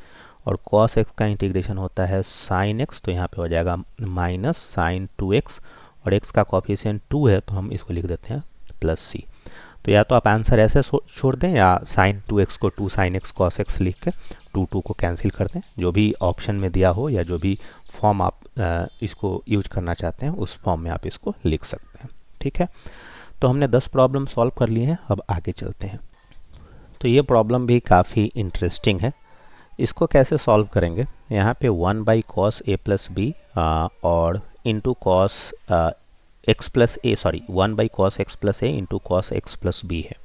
और cos x का इंटीग्रेशन होता है sin x, तो यहाँ पे हो जाएगा माइनस साइन 2x, और x का कोफिशिएंट 2 है तो हम इसको लिख देते हैं प्लस c। तो या तो आप आंसर ऐसे छोड़ दें, या साइन 2x को 2 साइन x cos x लिख के 2 को कैंसिल कर दें, जो भी ऑप्शन में दिया हो या जो भी फॉर्म आप इसको यूज करना चाहते हैं उस फॉर्म में आप इसको लिख सकते हैं। ठीक है, तो हमने 10 प्रॉब्लम सॉल्व कर लिए हैं, अब आगे चलते हैं। तो ये प्रॉब्लम भी काफ़ी इंटरेस्टिंग है। इसको कैसे सॉल्व करेंगे, यहाँ पे 1 by cos A plus B और into cos X plus A, sorry 1 by cos X plus A into cos X plus B है।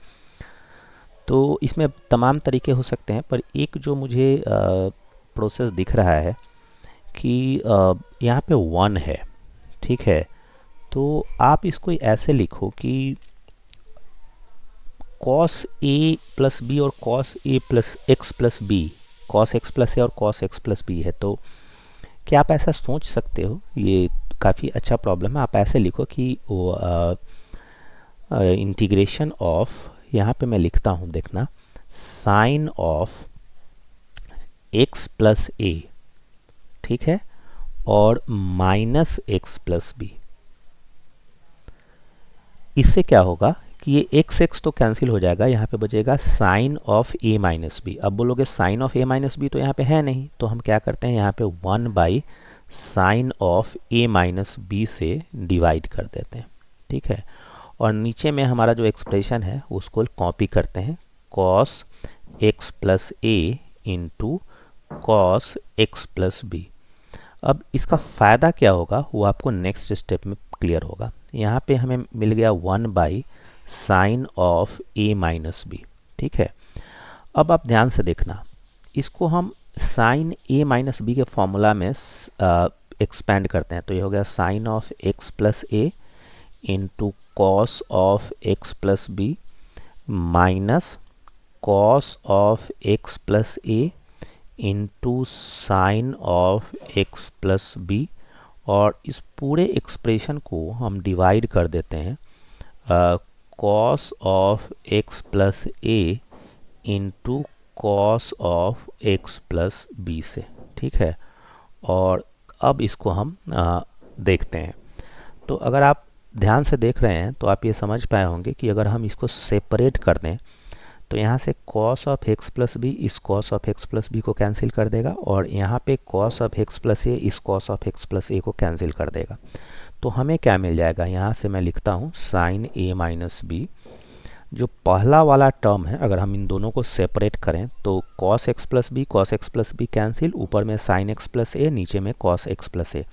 तो इसमें तमाम तरीके हो सकते हैं, पर एक जो मुझे प्रोसेस दिख रहा है कि यहाँ पे 1 है। ठीक है, तो आप इसको ऐसे लिखो कि कॉस ए प्लस बी और cos A plus x plus B, cos X plus A और कॉस एक्स प्लस बी है। तो क्या आप ऐसा सोच सकते हो, ये काफ़ी अच्छा प्रॉब्लम है। आप ऐसे लिखो कि वो इंटीग्रेशन ऑफ, यहाँ पे मैं लिखता हूँ, देखना, sign of x plus A, ठीक है, और माइनस एक्स प्लस बी। इससे क्या होगा कि ये एक्स एक्स तो कैंसिल हो जाएगा, यहाँ पे बचेगा sine of a minus b. अब बोलोगे sine of a minus B तो यहाँ पे है नहीं, तो हम क्या करते हैं, यहाँ पे 1 by sine of a minus b से डिवाइड कर देते हैं, ठीक है। और नीचे में हमारा जो एक्सप्रेशन है उसको कॉपी करते हैं, कॉस एक्स प्लस ए into cos X plus B. अब इसका फ़ायदा क्या होगा वो आपको नेक्स्ट स्टेप में क्लियर होगा। यहाँ पे हमें मिल गया 1 by sine of a minus b, ठीक है। अब आप ध्यान से देखना, इसको हम साइन ए माइनस बी के फॉर्मूला में एक्सपेंड करते हैं, तो ये हो गया sine of x plus A into cos of x plus b minus cos of x plus A into sine of x plus B. और इस पूरे एक्सप्रेशन को हम डिवाइड कर देते हैं cos of x plus A into cos of x plus b से, ठीक है। और अब इसको हम देखते हैं। तो अगर आप ध्यान से देख रहे हैं तो आप ये समझ पाए होंगे कि अगर हम इसको सेपरेट कर दें तो यहाँ से cos of x plus b इस cos of x plus b को कैंसिल कर देगा, और यहाँ पे cos of x plus a इस cos of x plus a को कैंसिल कर देगा। तो हमें क्या मिल जाएगा, यहाँ से मैं लिखता हूँ साइन ए माइनस बी। जो पहला वाला टर्म है, अगर हम इन दोनों को सेपरेट करें तो cos x plus b cancel, ऊपर में sin x प्लस ए, नीचे में cos x प्लस ए।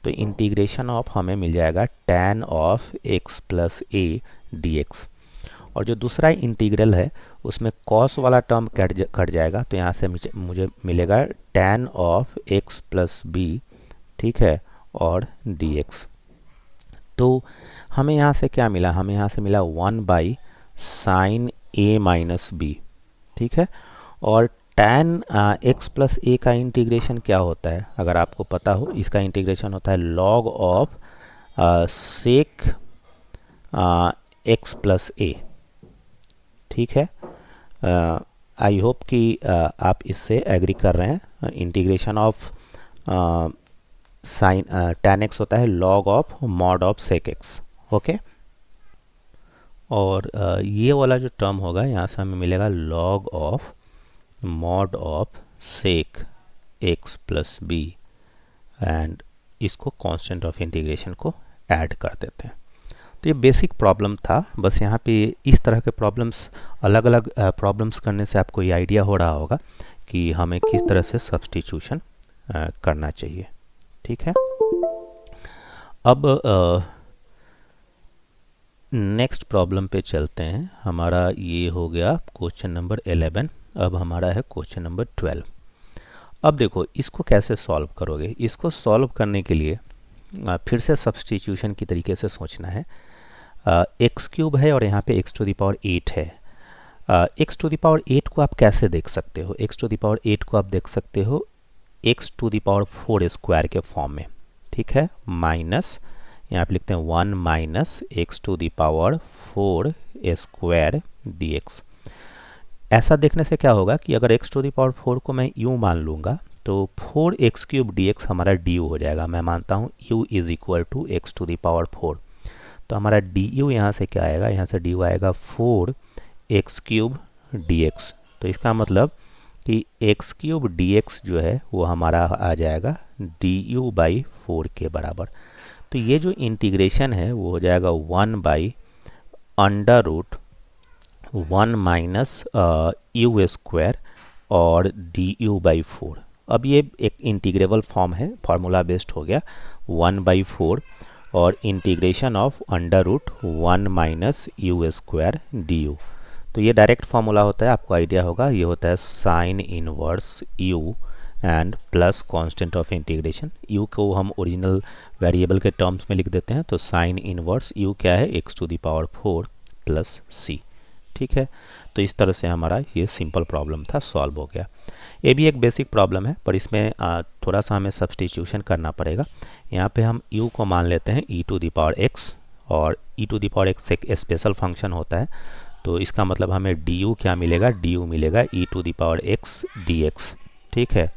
तो इंटीग्रेशन ऑफ हमें मिल जाएगा tan of x plus A dx। और जो दूसरा इंटीग्रल है उसमें cos वाला टर्म कट जाएगा, तो यहाँ से मुझे मिलेगा tan of x plus B, ठीक है, और dx। तो हमें यहाँ से क्या मिला, हमें यहाँ से मिला 1 by sine a minus b, ठीक है। और tan x प्लस ए का इंटीग्रेशन क्या होता है, अगर आपको पता हो, इसका इंटीग्रेशन होता है log of sec x plus A, ठीक है। आई होप कि आप इससे एग्री कर रहे हैं। Integration of sine tan x होता है log of mod of sec x, okay. और ये वाला जो टर्म होगा यहाँ से हमें मिलेगा log of mod of sec x plus b, and इसको कांस्टेंट ऑफ इंटीग्रेशन को ऐड कर देते हैं। तो ये बेसिक प्रॉब्लम था। बस यहाँ पे इस तरह के प्रॉब्लम्स, अलग अलग प्रॉब्लम्स करने से आपको ये आइडिया हो रहा होगा कि हमें किस तरह से सब्स्टिट्यूशन करना चाहिए, ठीक है। अब नेक्स्ट प्रॉब्लम पे चलते हैं। हमारा ये हो गया क्वेश्चन नंबर 11। अब हमारा है क्वेश्चन नंबर 12। अब देखो इसको कैसे सॉल्व करोगे। इसको सॉल्व करने के लिए फिर से सब्स्टिट्यूशन की तरीके से सोचना है। एक्स क्यूब है और यहाँ पे एक्स टू द पावर 8 है। एक्स टू द पावर 8 को आप कैसे देख सकते हो, एक्स टू द पावर 8 को आप देख सकते हो x to the power 4 square के फॉर्म में, ठीक है, माइनस यहाँ पे लिखते हैं 1 minus x to the power 4 square dx। ऐसा देखने से क्या होगा कि अगर एक्स टू द पावर 4 को मैं यूँ मान लूँगा तो 4x क्यूब dx हमारा du हो जाएगा। मैं मानता हूँ u is equal to x to the power 4। तो हमारा du यहाँ से क्या आएगा, यहाँ से du आएगा 4x क्यूब dx। तो इसका मतलब कि x क्यूब dx जो है वो हमारा आ जाएगा du बाई 4 के बराबर। तो ये जो इंटीग्रेशन है वो हो जाएगा 1 by under root 1 minus u square और du बाई 4। अब ये एक इंटीग्रेबल फॉर्म है, फार्मूला बेस्ड हो गया 1 बाई 4 और integration of under root 1 minus u square du। तो ये डायरेक्ट फार्मूला होता है, आपको आइडिया होगा, ये होता है sine inverse u and plus constant of integration. u को हम ओरिजिनल वेरिएबल के टर्म्स में लिख देते हैं, तो साइन इनवर्स u क्या है, x to the power 4 plus c, ठीक है। तो इस तरह से हमारा ये सिंपल प्रॉब्लम था, सॉल्व हो गया। ये भी एक बेसिक प्रॉब्लम है, पर इसमें थोड़ा सा हमें सब्स्टिट्यूशन करना पड़ेगा। यहाँ पे हम u को मान लेते हैं e to the power x, और e to the power x एक स्पेशल फंक्शन होता है, तो इसका मतलब हमें du क्या मिलेगा, du मिलेगा e to the power x dx, ठीक है।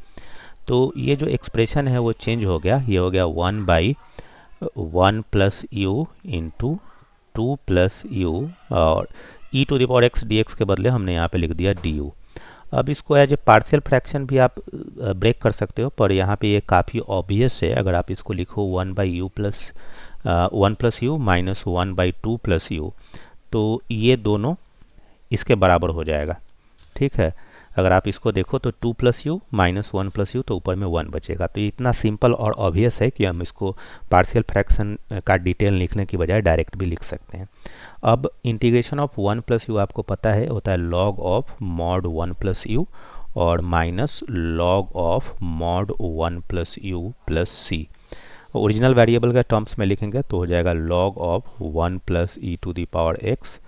तो ये जो एक्सप्रेशन है वो चेंज हो गया, ये हो गया 1/1 plus u into 2 plus you, और e to the power x dx के बदले हमने यहाँ पे लिख दिया du। अब इसको एज ए पार्शियल फ्रैक्शन भी आप ब्रेक कर सकते हो, पर यहाँ पे ये काफ़ी ऑब्वियस है। अगर आप इसको लिखो 1/u plus 1 plus you minus 1/2 plus you, तो ये दोनों इसके बराबर हो जाएगा, ठीक है। अगर आप इसको देखो तो 2 plus you minus 1 plus you, तो ऊपर में 1 बचेगा। तो ये इतना सिंपल और ऑब्वियस है कि हम इसको पार्शियल फ्रैक्शन का डिटेल लिखने की बजाय डायरेक्ट भी लिख सकते हैं। अब इंटीग्रेशन ऑफ 1 प्लस यू आपको पता है होता है log of mod 1 plus you और minus log of mod 1 plus U plus C. Original variable के टर्म्स में लिखेंगे तो हो जाएगा log of 1 plus E to the power X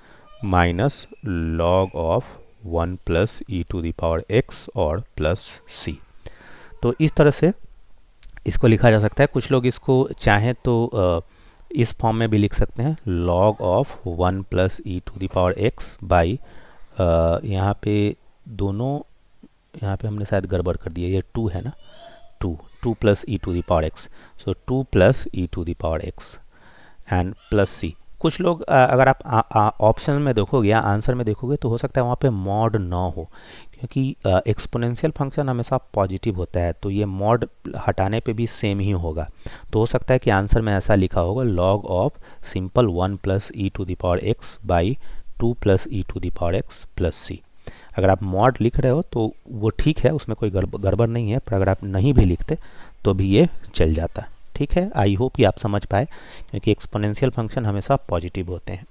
minus log of 1 plus E to the power X और plus सी। तो इस तरह से इसको लिखा जा सकता है। कुछ लोग इसको चाहें तो इस फॉर्म में भी लिख सकते हैं, log of 1 plus E to the power x by, यहाँ पे दोनों, यहाँ पे हमने शायद गड़बड़ कर दिया, ये 2 है ना, 2 plus E to the power X, so 2 plus E to the power X and plus C. कुछ लोग अगर आप ऑप्शन में देखोगे या आंसर में देखोगे तो हो सकता है वहाँ पे मॉड ना हो, क्योंकि एक्सपोनेंशियल फंक्शन हमेशा पॉजिटिव होता है, तो ये मॉड हटाने पे भी सेम ही होगा। तो हो सकता है कि आंसर में ऐसा लिखा होगा log of simple 1 plus E to the power x by 2 plus E to the power X plus C. अगर आप मॉड लिख रहे हो तो वो ठीक है, उसमें कोई गड़बड़ नहीं है, पर अगर आप नहीं भी लिखते तो भी ये चल जाता, ठीक है। आई होप कि आप समझ पाए, क्योंकि एक्सपोनेंशियल फंक्शन हमेशा पॉजिटिव होते हैं।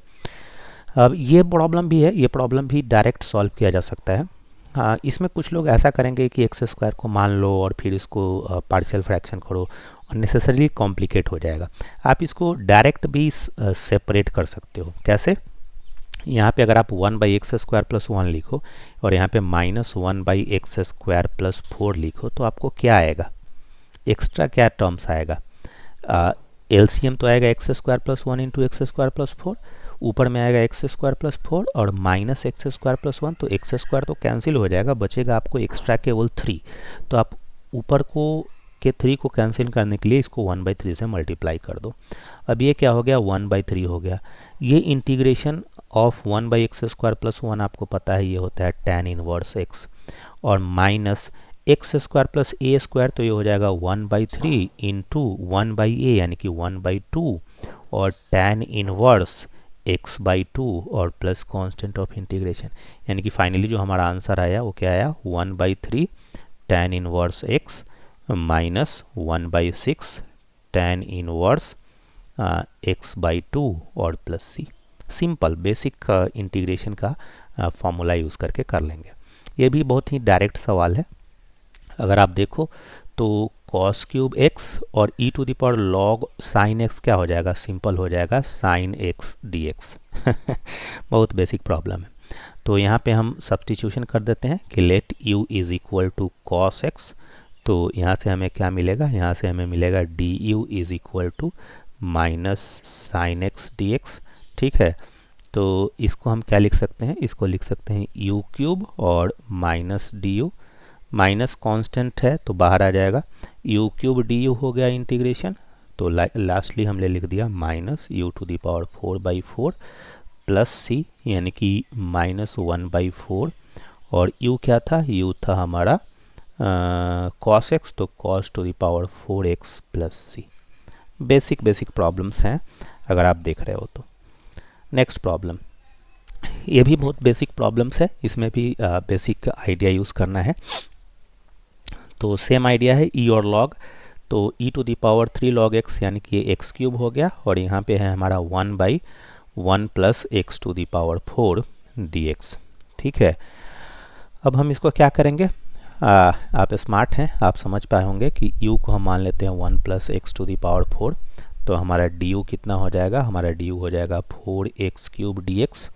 अब ये प्रॉब्लम भी है, ये प्रॉब्लम भी डायरेक्ट सॉल्व किया जा सकता है। इसमें कुछ लोग ऐसा करेंगे कि एक्स स्क्वायर को मान लो और फिर इसको पार्शियल फ्रैक्शन करो, और नेसेसरीली कॉम्प्लिकेट हो जाएगा। आप इसको डायरेक्ट भी सेपरेट कर सकते हो। कैसे? यहाँ पे अगर आप 1/x स्क्वायर प्लस 1 लिखो और यहाँ पे माइनस 1/x स्क्वायर प्लस 4 लिखो, तो आपको क्या आएगा, एक्स्ट्रा क्या टर्म्स आएगा, एलसीएम तो आएगा x square plus 1 into x square plus 4, ऊपर में आएगा एक्स स्क्वायर प्लस 4 और माइनस एक्स स्क्वायर प्लस 1, तो एक्स स्क्वायर तो कैंसिल हो जाएगा, बचेगा आपको एक्स्ट्रा केवल 3। तो आप ऊपर को के 3 को कैंसिल करने के लिए इसको 1/3 से मल्टीप्लाई कर दो। अब ये क्या हो गया, 1/3 हो गया। ये integration of 1/x square plus 1 आपको पता है ये होता है tan इनवर्स x, और माइनस एक्स स्क्वायर प्लस ए स्क्वायर, तो ये हो जाएगा 1/3 इंटू 1/a यानी कि 1/2 और tan इनवर्स x/2 और प्लस कांस्टेंट ऑफ इंटीग्रेशन, यानी कि फाइनली जो हमारा आंसर आया वो क्या आया, 1/3 tan inverse x minus 1/6 tan inverse x/2 और प्लस सी। सिंपल बेसिक इंटीग्रेशन का फॉर्मूला यूज़ करके कर लेंगे। ये भी बहुत ही डायरेक्ट सवाल है। अगर आप देखो तो cos क्यूब x और e to the power log sin x क्या हो जाएगा, सिंपल हो जाएगा sin x dx। बहुत बेसिक प्रॉब्लम है। तो यहाँ पे हम सब्स्टिट्यूशन कर देते हैं कि let u is equal to cos x, तो यहाँ से हमें क्या मिलेगा, यहाँ से हमें मिलेगा du is equal to minus sine x d x, ठीक है। तो इसको हम क्या लिख सकते हैं, इसको लिख सकते हैं u क्यूब और minus D you, minus constant है तो बाहर आ जाएगा, u क्यूब डी यू हो गया इंटीग्रेशन, तो लास्टली हमने लिख दिया minus u to the power 4/4 plus C, यानी कि माइनस 1/4, और u क्या था, u था हमारा cos x, तो cos to the power 4x plus c. Basic problems हैं अगर आप देख रहे हो तो। नेक्स्ट प्रॉब्लम, ये भी बहुत बेसिक प्रॉब्लम्स है, इसमें भी बेसिक आइडिया यूज़ करना है। तो सेम आइडिया है ई और लॉग, तो e to the power 3 log x यानी कि ये x क्यूब हो गया, और यहाँ पे है हमारा 1/1 plus x to the power 4 dx, ठीक है। अब हम इसको क्या करेंगे, आप स्मार्ट हैं, आप समझ पाए होंगे कि u को हम मान लेते हैं 1 plus x to the power 4, तो हमारा du कितना हो जाएगा, हमारा du हो जाएगा 4x cube dx।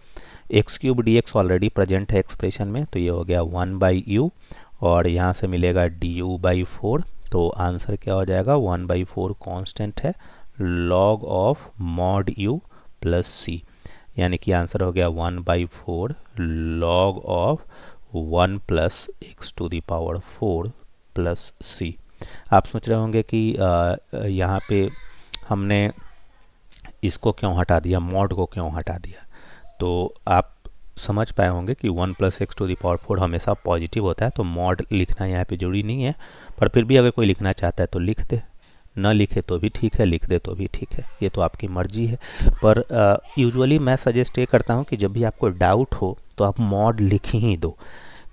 X cube d x already present है एक्सप्रेशन में, तो ये हो गया 1/u और यहाँ से मिलेगा du/4। तो आंसर क्या हो जाएगा, 1/4 कांस्टेंट है log of mod u plus C, यानी कि आंसर हो गया 1/4 log of 1 plus x to the power 4 plus C. आप सोच रहे होंगे कि यहाँ पे हमने इसको क्यों हटा दिया, मॉड को क्यों हटा दिया। तो आप समझ पाए होंगे कि 1 plus x to the power 4 हमेशा पॉजिटिव होता है, तो मॉड लिखना यहाँ पे जरूरी नहीं है, पर फिर भी अगर कोई लिखना चाहता है तो लिख दे, न लिखे तो भी ठीक है, लिख दे तो भी ठीक है, ये तो आपकी मर्जी है। पर यूजुअली मैं सजेस्ट ये करता हूँ कि जब भी आपको डाउट हो तो आप मॉड लिख ही दो,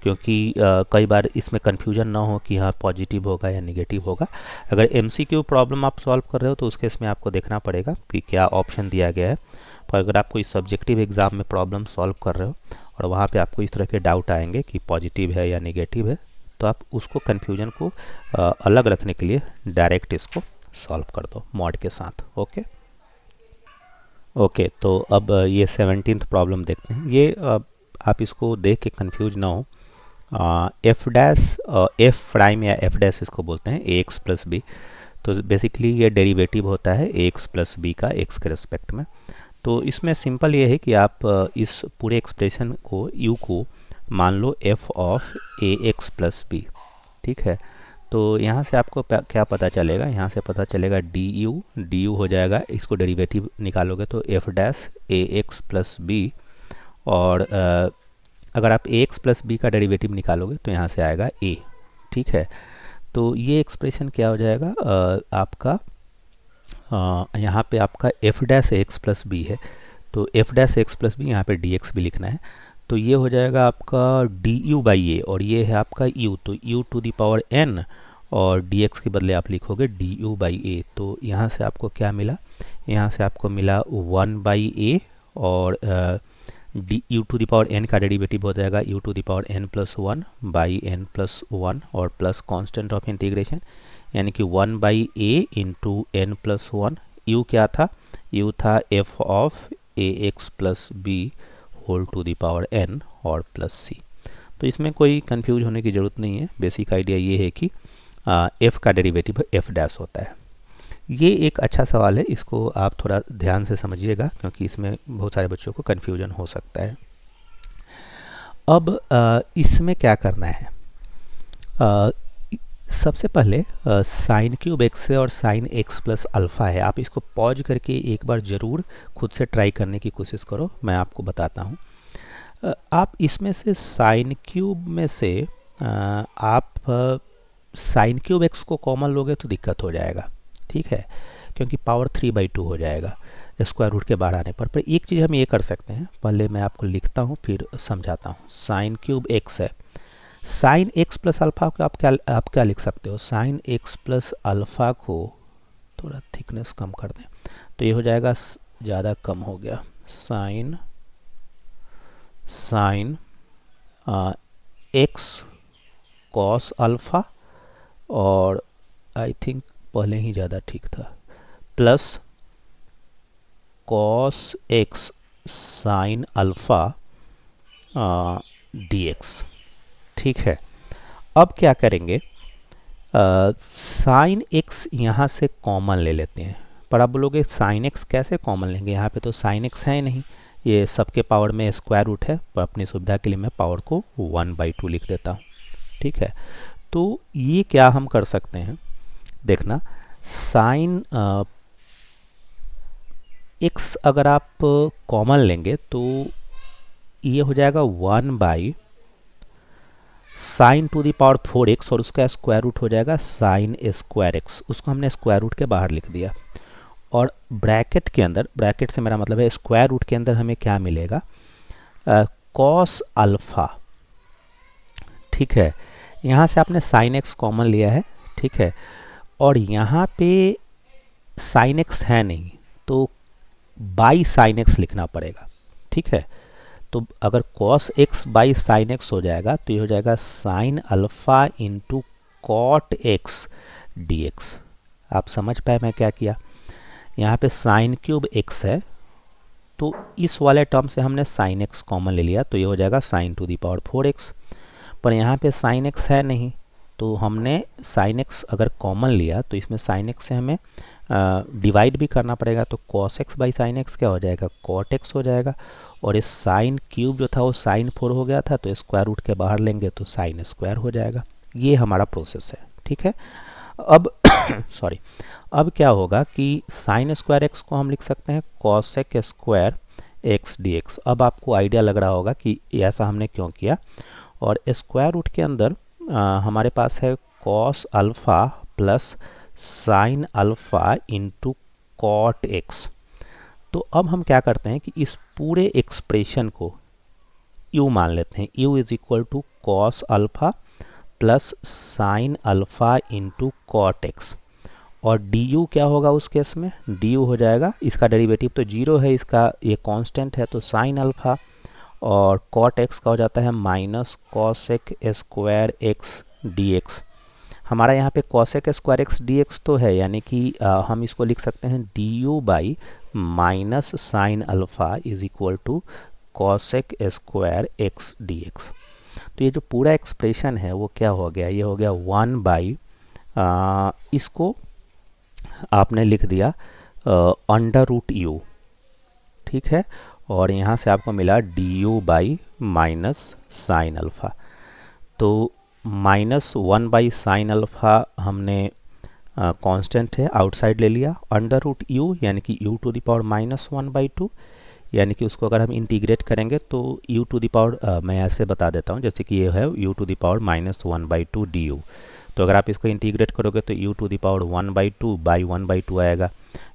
क्योंकि कई बार इसमें कन्फ्यूजन ना हो कि हाँ पॉजिटिव होगा या निगेटिव होगा। अगर एमसीक्यू प्रॉब्लम आप सॉल्व कर रहे हो तो उसके इसमें आपको देखना पड़ेगा कि क्या ऑप्शन दिया गया है। पर अगर आप कोई सब्जेक्टिव एग्ज़ाम में प्रॉब्लम सॉल्व कर रहे हो और वहाँ पे आपको इस तरह के डाउट आएंगे कि पॉजिटिव है या निगेटिव है, तो आप उसको कन्फ्यूजन को अलग रखने के लिए डायरेक्ट इसको सॉल्व कर दो मॉड के साथ। ओके, तो अब ये 17th प्रॉब्लम देखते हैं। ये आप इसको देख के कंफ्यूज ना हो, एफ डैश एफ प्राइम या एफ डैश इसको बोलते हैं ए एक्स प्लस बी। तो बेसिकली ये डेरिवेटिव होता है ए एक्स प्लस बी का एक्स के रिस्पेक्ट में। तो इसमें सिंपल ये है कि आप इस पूरे एक्सप्रेशन को यू को मान लो F of A x plus B, ठीक है। तो यहाँ से आपको क्या पता चलेगा, यहाँ से पता चलेगा डी यू हो जाएगा, इसको डेरिवेटिव निकालोगे तो एफ डैश ए एक्स प्लस बी, और अगर आप ए एक्स प्लस बी का डेरिवेटिव निकालोगे तो यहाँ से आएगा ए, ठीक है। तो ये एक्सप्रेशन क्या हो जाएगा आपका, यहाँ पे आपका f dash x plus B है, तो f dash x plus b, यहाँ पे डी एक्स भी लिखना है, तो ये हो जाएगा आपका डी यू बाई ए, और ये है आपका यू, तो u to the power n, और डी एक्स के बदले आप लिखोगे डी यू बाई ए। तो यहाँ से आपको क्या मिला, यहाँ से आपको मिला 1/a, और d u to the power n का डेरिवेटिव हो जाएगा u to the power n plus 1 by n plus 1, और प्लस कांस्टेंट ऑफ इंटीग्रेशन, यानी कि 1/a into N plus 1। You क्या था, यू था f of A x plus B whole to the power n और plus सी। तो इसमें कोई कंफ्यूज होने की ज़रूरत नहीं है, बेसिक आइडिया ये है कि एफ़ का डेरिवेटिव एफ डैश होता है। ये एक अच्छा सवाल है, इसको आप थोड़ा ध्यान से समझिएगा क्योंकि इसमें बहुत सारे बच्चों को कन्फ्यूजन हो सकता है। अब इसमें क्या करना है, सबसे पहले साइन क्यूब एक्स है और साइन एक्स प्लस अल्फ़ा है। आप इसको पॉज करके एक बार ज़रूर खुद से ट्राई करने की कोशिश करो, मैं आपको बताता हूँ। आप इसमें से साइन क्यूब में से आप साइन क्यूब एक्स को कॉमन लोगे तो दिक्कत हो जाएगा, ठीक है, क्योंकि पावर 3/2 हो जाएगा स्क्वायर रूट के बाहर आने पर। एक चीज़ हम ये कर सकते हैं, पहले मैं आपको लिखता हूँ फिर समझाता हूँ। साइन क्यूब एक्स है, साइन एक्स प्लस अल्फ़ा को आप क्या लिख सकते हो, साइन एक्स प्लस अल्फ़ा को थोड़ा थिकनेस कम कर दें तो ये हो जाएगा, ज़्यादा कम हो गया, साइन एक्स कॉस अल्फ़ा, और आई थिंक पहले ही ज़्यादा ठीक था, plus cos x sine alpha D x, ठीक है। अब क्या करेंगे, साइन एक्स यहाँ से कॉमन ले लेते हैं, पर आप बोलोगे साइन एक्स कैसे कॉमन लेंगे, यहाँ पे तो साइन एक्स है नहीं, ये सबके पावर में स्क्वायर रूट है, पर अपनी सुविधा के लिए मैं पावर को 1/2 लिख देता हूँ, ठीक है। तो ये क्या हम कर सकते हैं, देखना, साइन एक्स अगर आप कॉमन लेंगे तो ये हो जाएगा 1/sin to the power 4x, और उसका स्क्वायर रूट हो जाएगा साइन स्क्वायर एक्स, उसको हमने स्क्वायर रूट के बाहर लिख दिया, और ब्रैकेट के अंदर, ब्रैकेट से मेरा मतलब है स्क्वायर रूट के अंदर हमें क्या मिलेगा, कॉस अल्फ़ा, ठीक है। यहाँ से आपने साइन एक्स कॉमन लिया है, ठीक है, और यहाँ पे साइन एक्स है नहीं तो बाई साइन एक्स लिखना पड़ेगा, ठीक है। तो अगर cos x by sine x हो जाएगा तो ये हो जाएगा sine alpha into cot x d x. आप समझ पाए मैं क्या किया, यहाँ पे साइन क्यूब एक्स है तो इस वाले टर्म से हमने साइन एक्स कॉमन ले लिया, तो ये हो जाएगा sign to the power 4x। पर यहाँ पे साइन एक्स है नहीं, तो हमने साइन एक्स अगर कॉमन लिया तो इसमें साइन एक्स से हमें डिवाइड भी करना पड़ेगा, तो cos x by sine x क्या हो जाएगा, कॉट एक्स हो जाएगा। और इस साइन क्यूब जो था वो साइन 4 हो गया था, तो स्क्वायर रूट के बाहर लेंगे तो साइन स्क्वायर हो जाएगा। ये हमारा प्रोसेस है, ठीक है। अब सॉरी, अब क्या होगा कि साइन स्क्वायर एक्स को हम लिख सकते हैं cosec square x d x. अब आपको आइडिया लग रहा होगा कि ऐसा हमने क्यों किया। और स्क्वायर रूट के अंदर हमारे पास है cos alpha plus sine alpha into cot x. तो अब हम क्या करते हैं कि इस पूरे एक्सप्रेशन को u मान लेते हैं। u is equal to cos alpha plus sine alpha into cot x. और du क्या होगा उस केस में, du हो जाएगा, इसका डेरिवेटिव तो 0 है, इसका ये कांस्टेंट है, तो साइन अल्फ़ा और कॉट एक्स का हो जाता है minus cosec square x d x. हमारा यहाँ पे cosec square x d x तो है, यानी कि हम इसको लिख सकते हैं d u by minus sine alpha is equal to cosec square x d x. तो ये जो पूरा एक्सप्रेशन है वो क्या हो गया, ये हो गया 1 बाई, इसको आपने लिख दिया अंडर रूट यू, ठीक है। और यहाँ से आपको मिला d u by minus sine alpha. तो माइनस 1 बाई साइन अल्फ़ा हमने कांस्टेंट है आउटसाइड ले लिया, अंडर रूट यू यानी कि u to the power minus 1/2, यानी कि उसको अगर हम इंटीग्रेट करेंगे तो यू टू द पावर मैं ऐसे बता देता हूँ, जैसे कि ये है u to the power minus 1/2 d u. तो अगर आप इसको इंटीग्रेट करोगे तो u to the power 1/2 by 1/2 आएगा,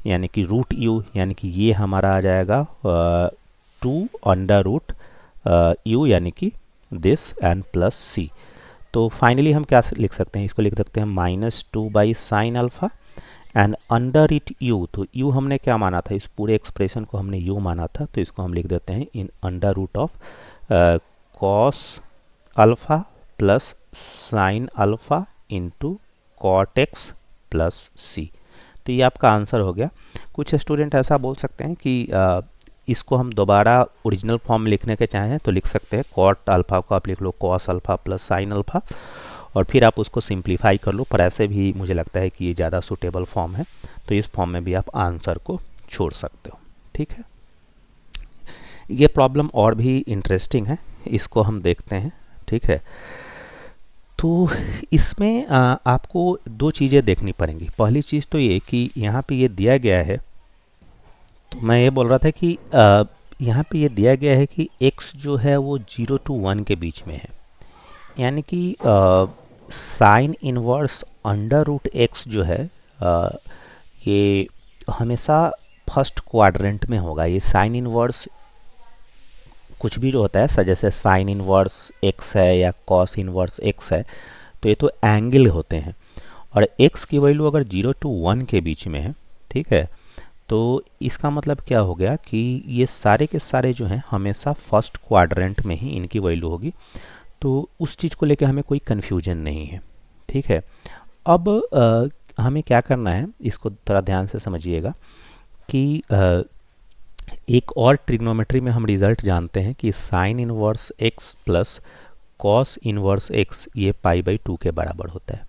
यानी कि रूट यू, यानी कि ये हमारा आ जाएगा 2 अंडर रूट यू, यानी कि दिस एंड प्लस सी। तो फाइनली हम क्या लिख सकते हैं, इसको लिख सकते हैं -2 by sine alpha and under it you. तो यू हमने क्या माना था, इस पूरे एक्सप्रेशन को हमने यू माना था, तो इसको हम लिख देते हैं इन under root of cos alpha plus sine alpha into cot X plus सी। तो ये आपका आंसर हो गया। कुछ स्टूडेंट ऐसा बोल सकते हैं कि इसको हम दोबारा ओरिजिनल फॉर्म में लिखने के चाहें तो लिख सकते हैं, कॉट अल्फ़ा को आप लिख लो cos alpha plus sine alpha, और फिर आप उसको सिंप्लीफाई कर लो। पर ऐसे भी मुझे लगता है कि ये ज़्यादा सूटेबल फॉर्म है, तो इस फॉर्म में भी आप आंसर को छोड़ सकते हो, ठीक है। ये प्रॉब्लम और भी इंटरेस्टिंग है, इसको हम देखते हैं, ठीक है। तो इसमें आपको दो चीज़ें देखनी पड़ेंगी। पहली चीज़ तो ये कि यहाँ पे ये दिया गया है, तो मैं ये बोल रहा था कि यहाँ पे ये दिया गया है कि x जो है वो 0 to 1 के बीच में है, यानी कि sine inverse under root x जो है ये हमेशा फर्स्ट क्वाड्रेंट में होगा। ये साइन इनवर्स कुछ भी जो होता है, जैसे साइन इनवर्स एक्स है या कॉस इनवर्स एक्स है, तो ये तो एंगल होते हैं। और x की वैल्यू अगर 0 to 1 के बीच में है, ठीक है, तो इसका मतलब क्या हो गया कि ये सारे के सारे जो हैं हमेशा फर्स्ट क्वाड्रेंट में ही इनकी वैल्यू होगी। तो उस चीज़ को लेकर हमें कोई कन्फ्यूजन नहीं है, ठीक है। अब हमें क्या करना है, इसको थोड़ा ध्यान से समझिएगा कि एक और ट्रिग्नोमेट्री में हम रिजल्ट जानते हैं कि sine inverse x plus cos inverse x ये π/2 के बराबर होता है।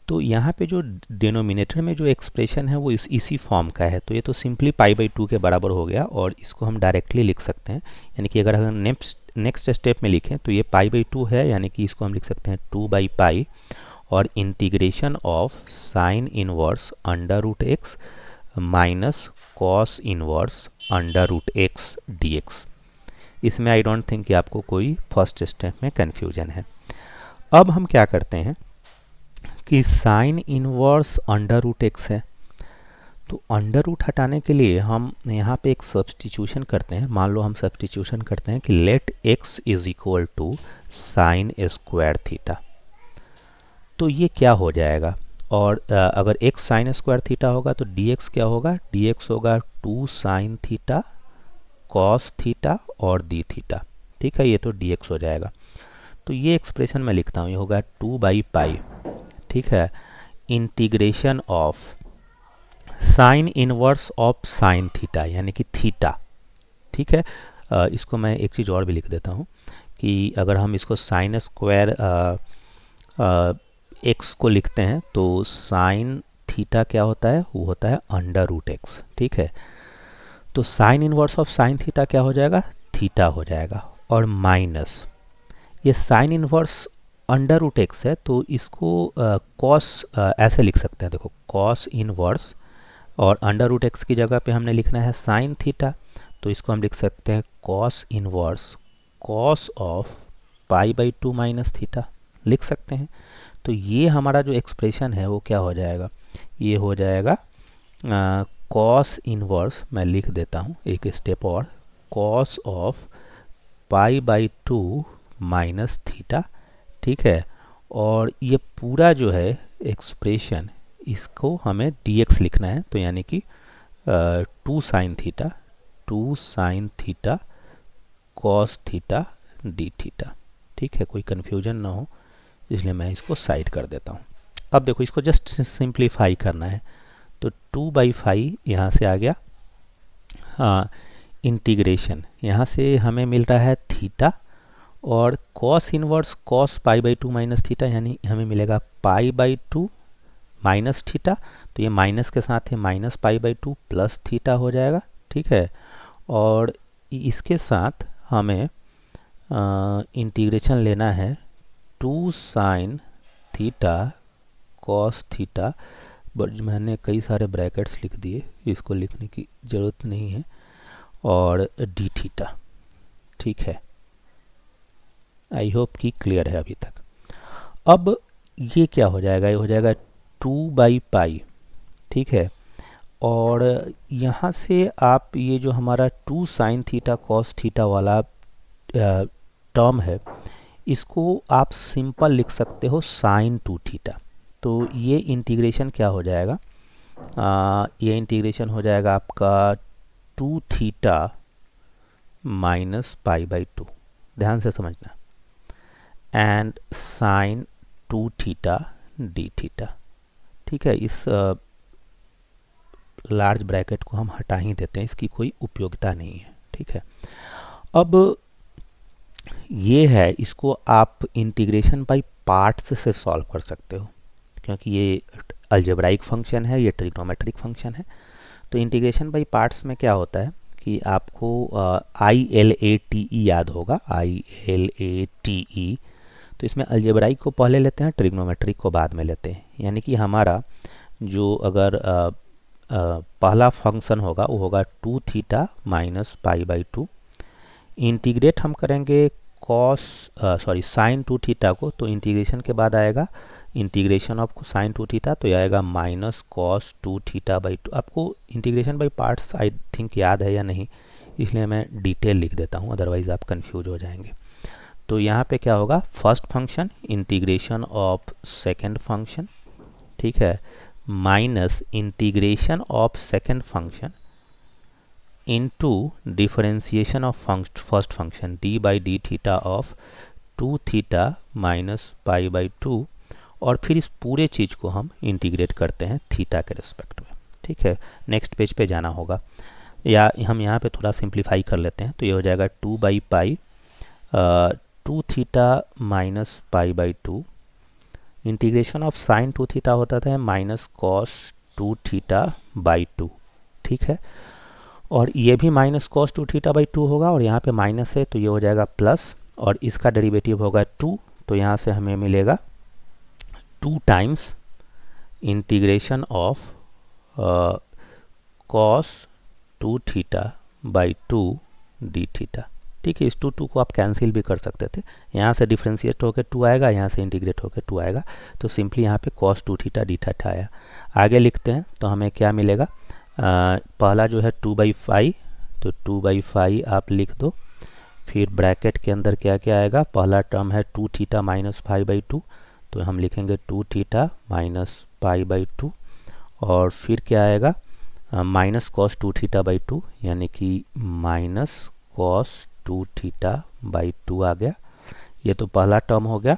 तो यहाँ पे जो डिनोमिनेटर में जो एक्सप्रेशन है वो इसी फॉर्म का है, तो ये तो सिंपली π/2 के बराबर हो गया, और इसको हम डायरेक्टली लिख सकते हैं। यानी कि अगर हम नेक्स्ट स्टेप में लिखें तो ये π/2 है, यानी कि इसको हम लिख सकते हैं 2/π और integration of sine inverse under root x minus cos inverse under root x d x. इसमें आई डोंट थिंक कि आपको कोई फर्स्ट स्टेप में कन्फ्यूजन है। अब हम क्या करते हैं कि sine inverse under root x है, तो अंडर रूट हटाने के लिए हम यहाँ पे एक सब्स्टिट्यूशन करते हैं। मान लो हम सब्स्टिट्यूशन करते हैं कि let x is equal to sine square theta, तो ये क्या हो जाएगा। और अगर x साइन स्क्वायर थीटा होगा तो dx क्या होगा, dx होगा 2 साइन थीटा कॉस थीटा और डी थीटा, ठीक है, ये तो dx हो जाएगा। तो ये एक्सप्रेशन मैं लिखता हूँ, ये होगा 2/π, ठीक है, integration of sine inverse of sine theta, यानी कि थीटा, ठीक है। इसको मैं एक चीज़ और भी लिख देता हूँ कि अगर हम इसको साइन स्क्वायर एक्स को लिखते हैं तो साइन थीटा क्या होता है, वो होता है अंडर रूट एक्स। ठीक है, तो sine inverse of sine theta क्या हो जाएगा, थीटा हो जाएगा, और माइनस ये sine inverse under root x है तो इसको कॉस ऐसे लिख सकते हैं, देखो कॉस इनवर्स, और अंडर रूट एक्स की जगह पे हमने लिखना है साइन थीटा, तो इसको हम लिख सकते हैं cos inverse cos of pi by to minus theta लिख सकते हैं। तो ये हमारा जो एक्सप्रेशन है वो क्या हो जाएगा, ये हो जाएगा कॉस इनवर्स, मैं लिख देता हूँ एक स्टेप और, cos of pi by to minus theta. ठीक है, और ये पूरा जो है एक्सप्रेशन इसको हमें dx लिखना है, तो यानी कि 2 sine theta cos theta d theta. ठीक है, कोई कन्फ्यूजन ना हो इसलिए मैं इसको साइड कर देता हूँ। अब देखो इसको जस्ट सिंप्लीफाई करना है, तो 2/5 यहाँ से आ गया, हाँ इंटीग्रेशन यहाँ से हमें मिल रहा है थीटा, और cos inverse cos pi by to minus theta यानी हमें मिलेगा पाई बाई टू माइनस थीटा, तो ये माइनस के साथ है minus pi by two plus theta हो जाएगा। ठीक है, और इसके साथ हमें इंटीग्रेशन लेना है 2 sine theta cos theta, but मैंने कई सारे ब्रैकेट्स लिख दिए, इसको लिखने की ज़रूरत नहीं है, और डी थीटा। ठीक है, आई होप कि क्लियर है अभी तक। अब ये क्या हो जाएगा, ये हो जाएगा 2/पाई। ठीक है, और यहाँ से आप ये जो हमारा 2 साइन थीटा कॉस थीटा वाला टर्म है इसको आप सिंपल लिख सकते हो साइन 2 थीटा। तो ये इंटीग्रेशन क्या हो जाएगा, ये इंटीग्रेशन हो जाएगा आपका 2 theta minus pi by two, ध्यान से समझना, and sine 2 theta d theta. ठीक है, इस लार्ज ब्रैकेट को हम हटा ही देते हैं, इसकी कोई उपयोगिता नहीं है। ठीक है, अब ये है, इसको आप इंटीग्रेशन बाय पार्ट्स से सॉल्व कर सकते हो, क्योंकि ये अलजेब्राइक फंक्शन है, ये ट्रिग्नोमेट्रिक फंक्शन है। तो इंटीग्रेशन बाय पार्ट्स में क्या होता है कि आपको ILATE याद होगा, ILATE, तो इसमें अलजेब्राइक को पहले लेते हैं, ट्रिग्नोमेट्रिक को बाद में लेते हैं। यानी कि हमारा जो अगर पहला फंक्शन होगा वो होगा 2 theta minus pi by to, integrate हम करेंगे साइन 2 थीटा को, तो इंटीग्रेशन के बाद आएगा इंटीग्रेशन ऑफ साइन 2 थीटा, तो ये आएगा minus cos 2 theta by two. आपको integration by parts I think याद है या नहीं, इसलिए मैं डिटेल लिख देता हूँ, अदरवाइज आप कंफ्यूज हो जाएंगे। तो यहाँ पे क्या होगा, first function integration of second function, ठीक है, minus integration of second function into differentiation of first function D by D theta of 2 theta minus pi by two, और फिर इस पूरे चीज़ को हम इंटीग्रेट करते हैं थीटा के रिस्पेक्ट में। ठीक है, नेक्स्ट पेज पे जाना होगा, या हम यहाँ पे थोड़ा सिंप्लीफाई कर लेते हैं, तो ये हो जाएगा 2/पाई 2 theta minus pi by to, integration of sign 2 theta होता था minus cos 2 theta by to. ठीक है, और ये भी minus cos 2 theta by to होगा, और यहाँ पे माइनस है तो ये हो जाएगा प्लस, और इसका डेरिवेटिव होगा 2, तो यहाँ से हमें मिलेगा 2 times integration of cos 2 theta by to D theta. ठीक है, इस 2 को आप कैंसिल भी कर सकते थे, यहाँ से डिफ्रेंशिएट होकर 2 आएगा, यहाँ से इंटीग्रेट होकर 2 आएगा, तो सिंपली यहाँ पे कॉस 2 थीटा डी थीटा आया। आगे लिखते हैं तो हमें क्या मिलेगा, पहला जो है 2/5, तो 2/5 आप लिख दो, फिर ब्रैकेट के अंदर क्या क्या आएगा, पहला टर्म है 2 theta minus pi by two, तो हम लिखेंगे 2 theta minus pi by two, और फिर क्या आएगा minus cos 2 theta by two, यानी कि minus cos 2 theta by two आ गया, ये तो पहला टर्म हो गया।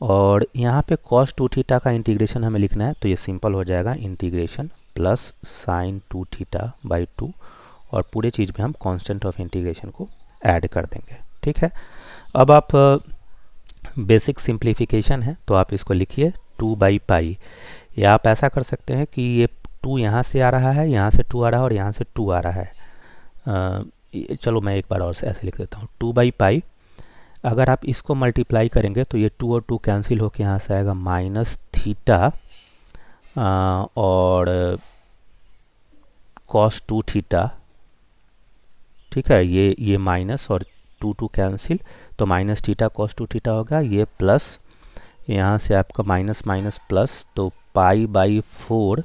और यहाँ पे कॉस 2 थीटा का इंटीग्रेशन हमें लिखना है, तो ये सिंपल हो जाएगा integration plus sign 2 theta by two, और पूरे चीज़ में हम कांस्टेंट ऑफ इंटीग्रेशन को ऐड कर देंगे। ठीक है, अब आप बेसिक सिंप्लीफिकेशन है तो आप इसको लिखिए 2/पाई, या आप ऐसा कर सकते हैं कि ये 2 यहाँ से आ रहा है, यहाँ से 2 आ रहा है और यहाँ से 2 आ रहा है। चलो मैं एक बार और से ऐसे लिख देता हूँ 2/पाई। अगर आप इसको मल्टीप्लाई करेंगे तो ये 2 और 2 कैंसिल होकर यहाँ से आएगा माइनस थीटा और cos 2 थीटा। ठीक है, ये माइनस और 2 कैंसिल, तो माइनस थीटा cos 2 थीटा होगा, ये प्लस यहाँ से आपका माइनस माइनस प्लस, तो π/4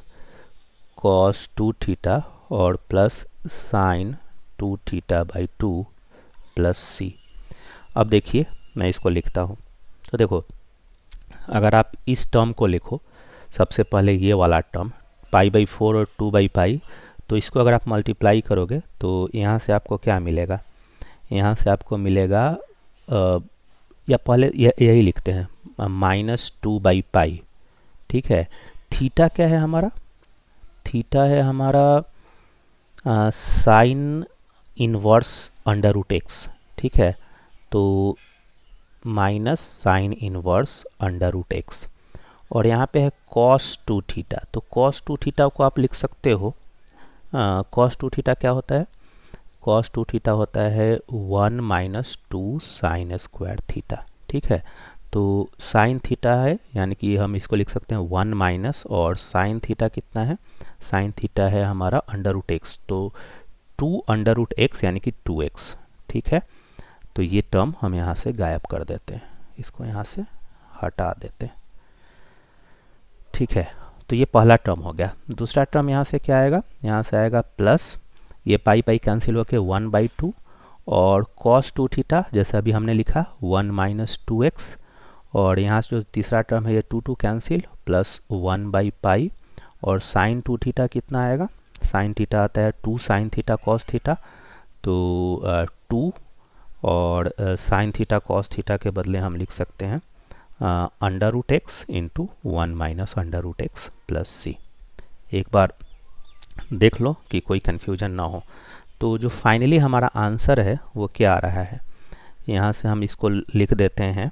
cos 2 थीटा और प्लस साइन 2 थीटा/2 प्लस सी। अब देखिए मैं इसको लिखता हूँ, तो देखो अगर आप इस टर्म को लिखो, सबसे पहले ये वाला टर्म π/4 और 2/पाई, तो इसको अगर आप मल्टीप्लाई करोगे तो यहाँ से आपको क्या मिलेगा, यहाँ से आपको मिलेगा या पहले यही लिखते हैं -2/पाई। ठीक है, थीटा क्या है हमारा, थीटा है हमारा साइन इनवर्स √x। ठीक है, तो माइनस साइन इनवर्स √x, और यहाँ पे है cos 2 थीटा, तो cos 2 थीटा को आप लिख सकते हो, cos 2 थीटा क्या होता है, cos 2 थीटा होता है 1 - 2 साइन स्क्वायर थीटा। ठीक है, तो साइन थीटा है, यानी कि हम इसको लिख सकते हैं 1 माइनस, और साइन थीटा कितना है, साइन थीटा है हमारा √x, तो 2 √x यानी कि 2x। ठीक है, तो ये टर्म हम यहाँ से गायब कर देते हैं, इसको यहाँ से हटा देते हैं। ठीक है, तो ये पहला टर्म हो गया। दूसरा टर्म यहाँ से क्या आएगा, यहाँ से आएगा प्लस, ये पाई कैंसिल होके 1/2, और cos 2 थीटा जैसा अभी हमने लिखा 1 - 2x, और यहाँ से जो तीसरा टर्म है ये 2 कैंसिल प्लस 1/पाई, और साइन 2 थीटा कितना आएगा, साइन थीटा आता है 2 साइन थीटा cos थीटा, तो 2, और साइन थीटा cos थीटा के बदले हम लिख सकते हैं √x इंटू 1 - √x प्लस सी। एक बार देख लो कि कोई कन्फ्यूजन ना हो। तो जो फाइनली हमारा आंसर है वो क्या आ रहा है, यहाँ से हम इसको लिख देते हैं।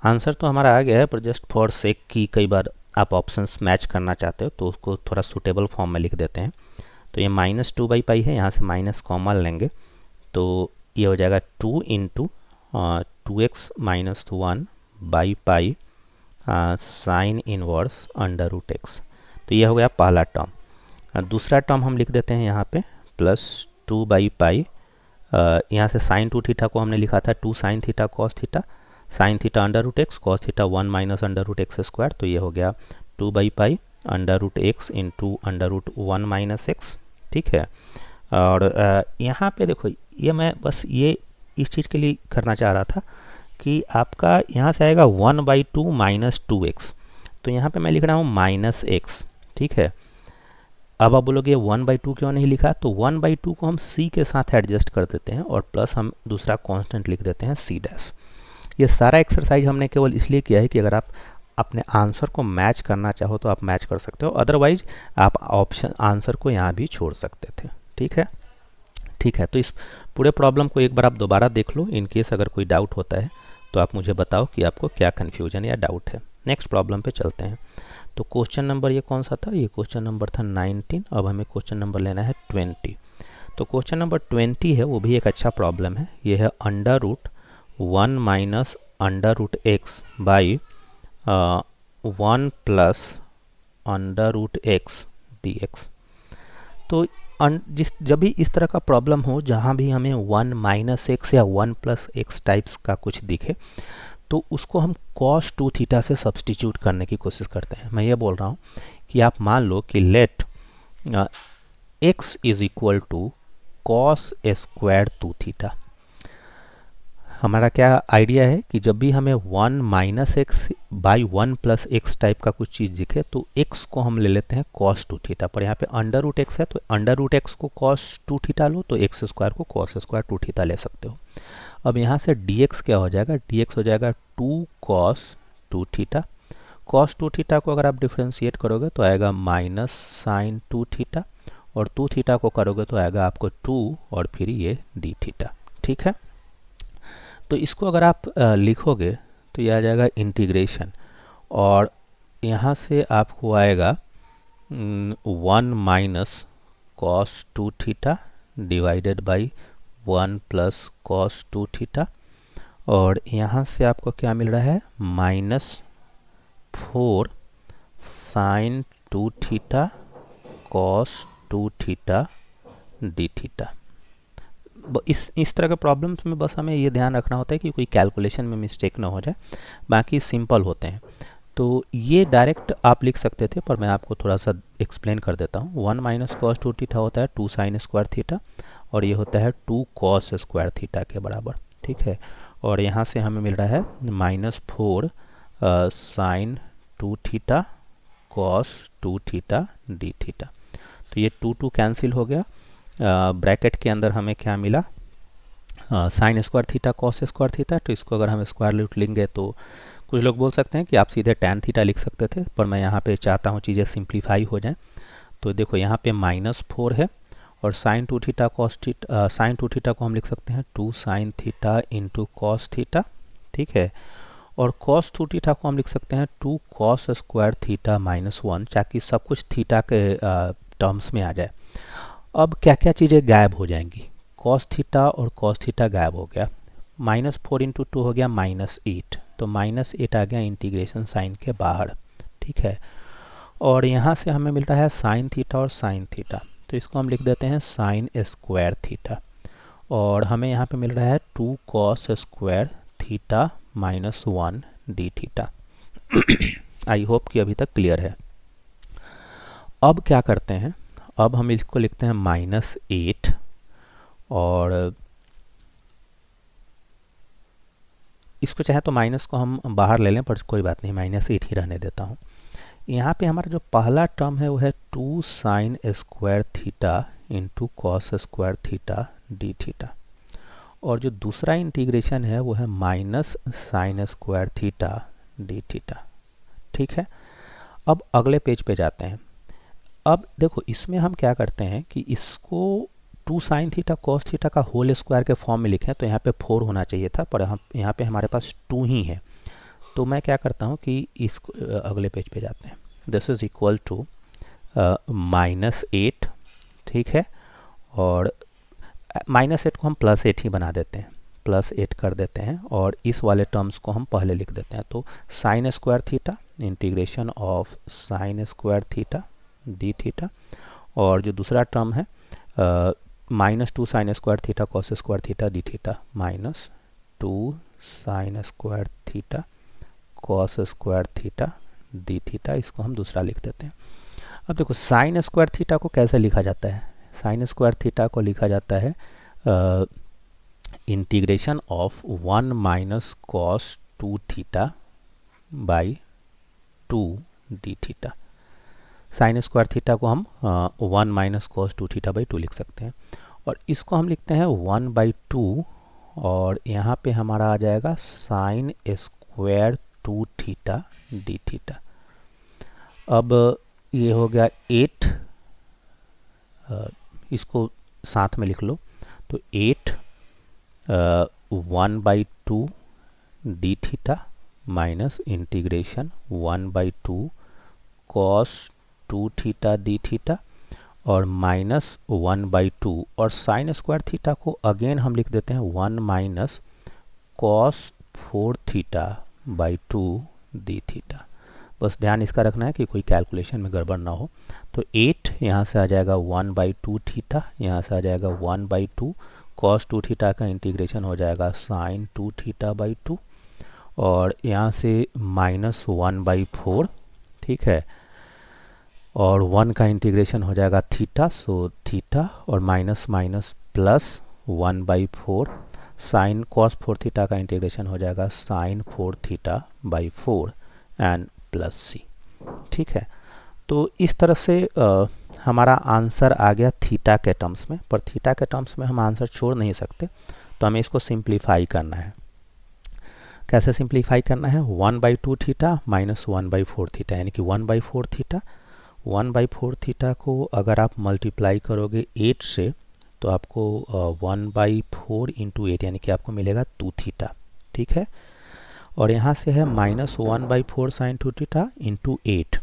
आंसर तो हमारा आ गया है, पर जस्ट फॉर सेक की कई बार आप ऑप्शंस मैच करना चाहते हो तो उसको थोड़ा सूटेबल फॉर्म में लिख देते हैं। तो ये -2/पाई है, यहाँ से माइनस कॉमन लेंगे तो ये हो जाएगा 2 इंटू 2x - 1/पाई साइन इनवर्स √x। तो ये हो गया पहला टर्म। दूसरा टर्म हम लिख देते हैं यहाँ पे +2/पाई, यहाँ से साइन 2 थीटा को हमने लिखा था 2 sine theta cos theta, sine theta √x, cos theta 1 - √x², तो ये हो गया 2/पाई √x इंटू √1 - x। ठीक है, और यहाँ पे देखो ये मैं बस ये इस चीज़ के लिए करना चाह रहा था कि आपका यहाँ से आएगा 1/2 - 2x, तो यहाँ पे मैं लिख रहा हूँ -x। ठीक है, अब आप बोलोगे 1/2 क्यों नहीं लिखा, तो 1/2 को हम c के साथ एडजस्ट कर देते हैं और प्लस हम दूसरा कांस्टेंट लिख देते हैं c डैश। ये सारा एक्सरसाइज हमने केवल इसलिए किया है कि अगर आप अपने आंसर को मैच करना चाहो तो आप मैच कर सकते हो, अदरवाइज आप ऑप्शन आंसर को यहाँ भी छोड़ सकते थे। ठीक है, ठीक है, तो इस पूरे प्रॉब्लम को एक बार आप दोबारा देख लो, इन केस अगर कोई डाउट होता है तो आप मुझे बताओ कि आपको क्या कन्फ्यूजन या डाउट है। नेक्स्ट प्रॉब्लम पे चलते हैं। तो क्वेश्चन नंबर ये कौन सा था, ये क्वेश्चन नंबर था 19। अब हमें क्वेश्चन नंबर लेना है 20। तो क्वेश्चन नंबर 20 है, वो भी एक अच्छा प्रॉब्लम है। ये है √1 - √x बाई 1 + √x dx। तो जब भी इस तरह का प्रॉब्लम हो जहाँ भी हमें 1 - x या 1 + x टाइप्स का कुछ दिखे तो उसको हम cos 2 थीटा से सब्सटीट्यूट करने की कोशिश करते हैं। मैं ये बोल रहा हूँ कि आप मान लो कि let x = cos square 2 theta. हमारा क्या आइडिया है कि जब भी हमें 1 - x बाई 1 + x टाइप का कुछ चीज़ दिखे तो x को हम ले लेते हैं cos 2 थीटा, पर यहाँ पे √x है तो √x को cos 2 थीटा लो, तो x² को cos स्क्वायर 2 थीटा ले सकते हो। अब यहाँ से dx क्या हो जाएगा, dx हो जाएगा 2 cos 2 थीटा। cos 2 थीटा को अगर आप डिफ्रेंशिएट करोगे तो आएगा -sin 2 थीटा, और 2 थीटा को करोगे तो आएगा आपको 2 और फिर ये डी थीटा। ठीक है, तो इसको अगर आप लिखोगे तो ये आ जाएगा इंटीग्रेशन, और यहाँ से आपको आएगा 1 minus cos 2 theta divided by 1 plus cos 2 theta, और यहाँ से आपको क्या मिल रहा है -4 sine 2 theta cos 2 theta d theta. इस तरह के प्रॉब्लम्स में बस हमें ये ध्यान रखना होता है कि कोई कैलकुलेशन में मिस्टेक ना हो जाए, बाकी सिंपल होते हैं। तो ये डायरेक्ट आप लिख सकते थे, पर मैं आपको थोड़ा सा एक्सप्लेन कर देता हूँ। 1 माइनस कॉस 2 थीटा होता है 2 साइन स्क्वायर थीटा, और ये होता है 2 कॉस स्क्वायर थीटा के बराबर। ठीक है, और यहाँ से हमें मिल रहा है -4 sine 2 theta cos 2 theta d theta. तो ये 2 कैंसिल हो गया। ब्रैकेट के अंदर हमें क्या मिला, sign square theta cos square theta. तो इसको अगर हम स्क्वायर रूट लेंगे तो कुछ लोग बोल सकते हैं कि आप सीधे टैन थीटा लिख सकते थे, पर मैं यहाँ पे चाहता हूँ चीज़ें सिंप्लीफाई हो जाएं। तो देखो यहाँ पे -4 है, और sine 2 theta cos theta, sine 2 theta को हम लिख सकते हैं 2 sine theta into cos theta. ठीक है, और कॉस 2 थीटा को हम लिख सकते हैं 2 कॉस स्क्वायर थीटा -1, ताकि सब कुछ थीटा के टर्म्स में आ जाए। अब क्या क्या चीज़ें गायब हो जाएंगी, कॉस थीटा और कॉस थीटा गायब हो गया, -4 इंटू 2 हो गया -8, तो -8 आ गया इंटीग्रेशन साइन के बाहर। ठीक है, और यहाँ से हमें मिल रहा है साइन थीटा और साइन थीटा, तो इसको हम लिख देते हैं साइन स्क्वायर थीटा, और हमें यहाँ पे मिल रहा है 2 cos square theta -1 D theta. I hope कि अभी तक क्लियर है। अब क्या करते हैं, अब हम इसको लिखते हैं -8, और इसको चाहे तो माइनस को हम बाहर ले लें, पर कोई बात नहीं, -8 ही रहने देता हूँ। यहाँ पे हमारा जो पहला टर्म है वो है 2 sign square theta into cos square theta d theta, और जो दूसरा इंटीग्रेशन है वो है minus sine square theta d theta. ठीक है, अब अगले पेज पे जाते हैं। अब देखो इसमें हम क्या करते हैं कि इसको 2 साइन थीटा कॉस थीटा का होल स्क्वायर के फॉर्म में लिखें, तो यहाँ पे 4 होना चाहिए था, पर हम यहाँ पे हमारे पास 2 ही है। तो मैं क्या करता हूँ कि इसको अगले पेज पे जाते हैं। This is equal to -8। ठीक है, और -8 को हम +8 ही बना देते हैं, +8 कर देते हैं, और इस वाले टर्म्स को हम पहले लिख देते हैं। तो sign square theta integration of sign square theta d theta, और जो दूसरा टर्म है -2 sign square theta cos square theta d theta, -2 sign square theta cos square theta d theta, इसको हम दूसरा लिख देते हैं। अब देखो साइन स्क्वायर थीटा को कैसे लिखा जाता है, साइन स्क्वायर थीटा को लिखा जाता है integration of 1 minus cos 2 theta by 2 D theta. Sign square theta को हम 1 माइनस कॉस 2 थीटा बाई 2 लिख सकते हैं, और इसको हम लिखते हैं 1/2, और यहाँ पे हमारा आ जाएगा sine square 2 theta d theta. अब ये हो गया 8, इसको साथ में लिख लो, तो 8 1/2 D theta minus integration 1/2 cos 2 theta d theta, और -1/2, और साइन स्क्वायर थीटा को अगेन हम लिख देते हैं 1 minus cos 4 theta by 2 D theta. बस ध्यान इसका रखना है कि कोई कैलकुलेशन में गड़बड़ ना हो। तो 8 यहाँ से आ जाएगा 1/2 थीटा, यहाँ से आ जाएगा 1/2 कॉस 2 थीटा का इंटीग्रेशन हो जाएगा साइन 2 थीटा बाई 2, और यहाँ से -1/4। ठीक है, और 1 का इंटीग्रेशन हो जाएगा थीटा, सो थीटा, और minus minus plus 1/4 sine cos 4 theta का इंटीग्रेशन हो जाएगा sine 4 theta by 4 and plus C. ठीक है, तो इस तरह से हमारा आंसर आ गया थीटा के टर्म्स में, पर थीटा के टर्म्स में हम आंसर छोड़ नहीं सकते, तो हमें इसको सिंप्लीफाई करना है। कैसे सिंप्लीफाई करना है, 1/2 थीटा माइनस 1/4 थीटा, यानी कि 1/4 थीटा 1/4 थीटा को अगर आप मल्टीप्लाई करोगे 8 से तो आपको 1/4 इंटू 8 यानी कि आपको मिलेगा 2 थीटा, ठीक है। और यहाँ से है -1/4 साइन 2 थीटा इंटू 8,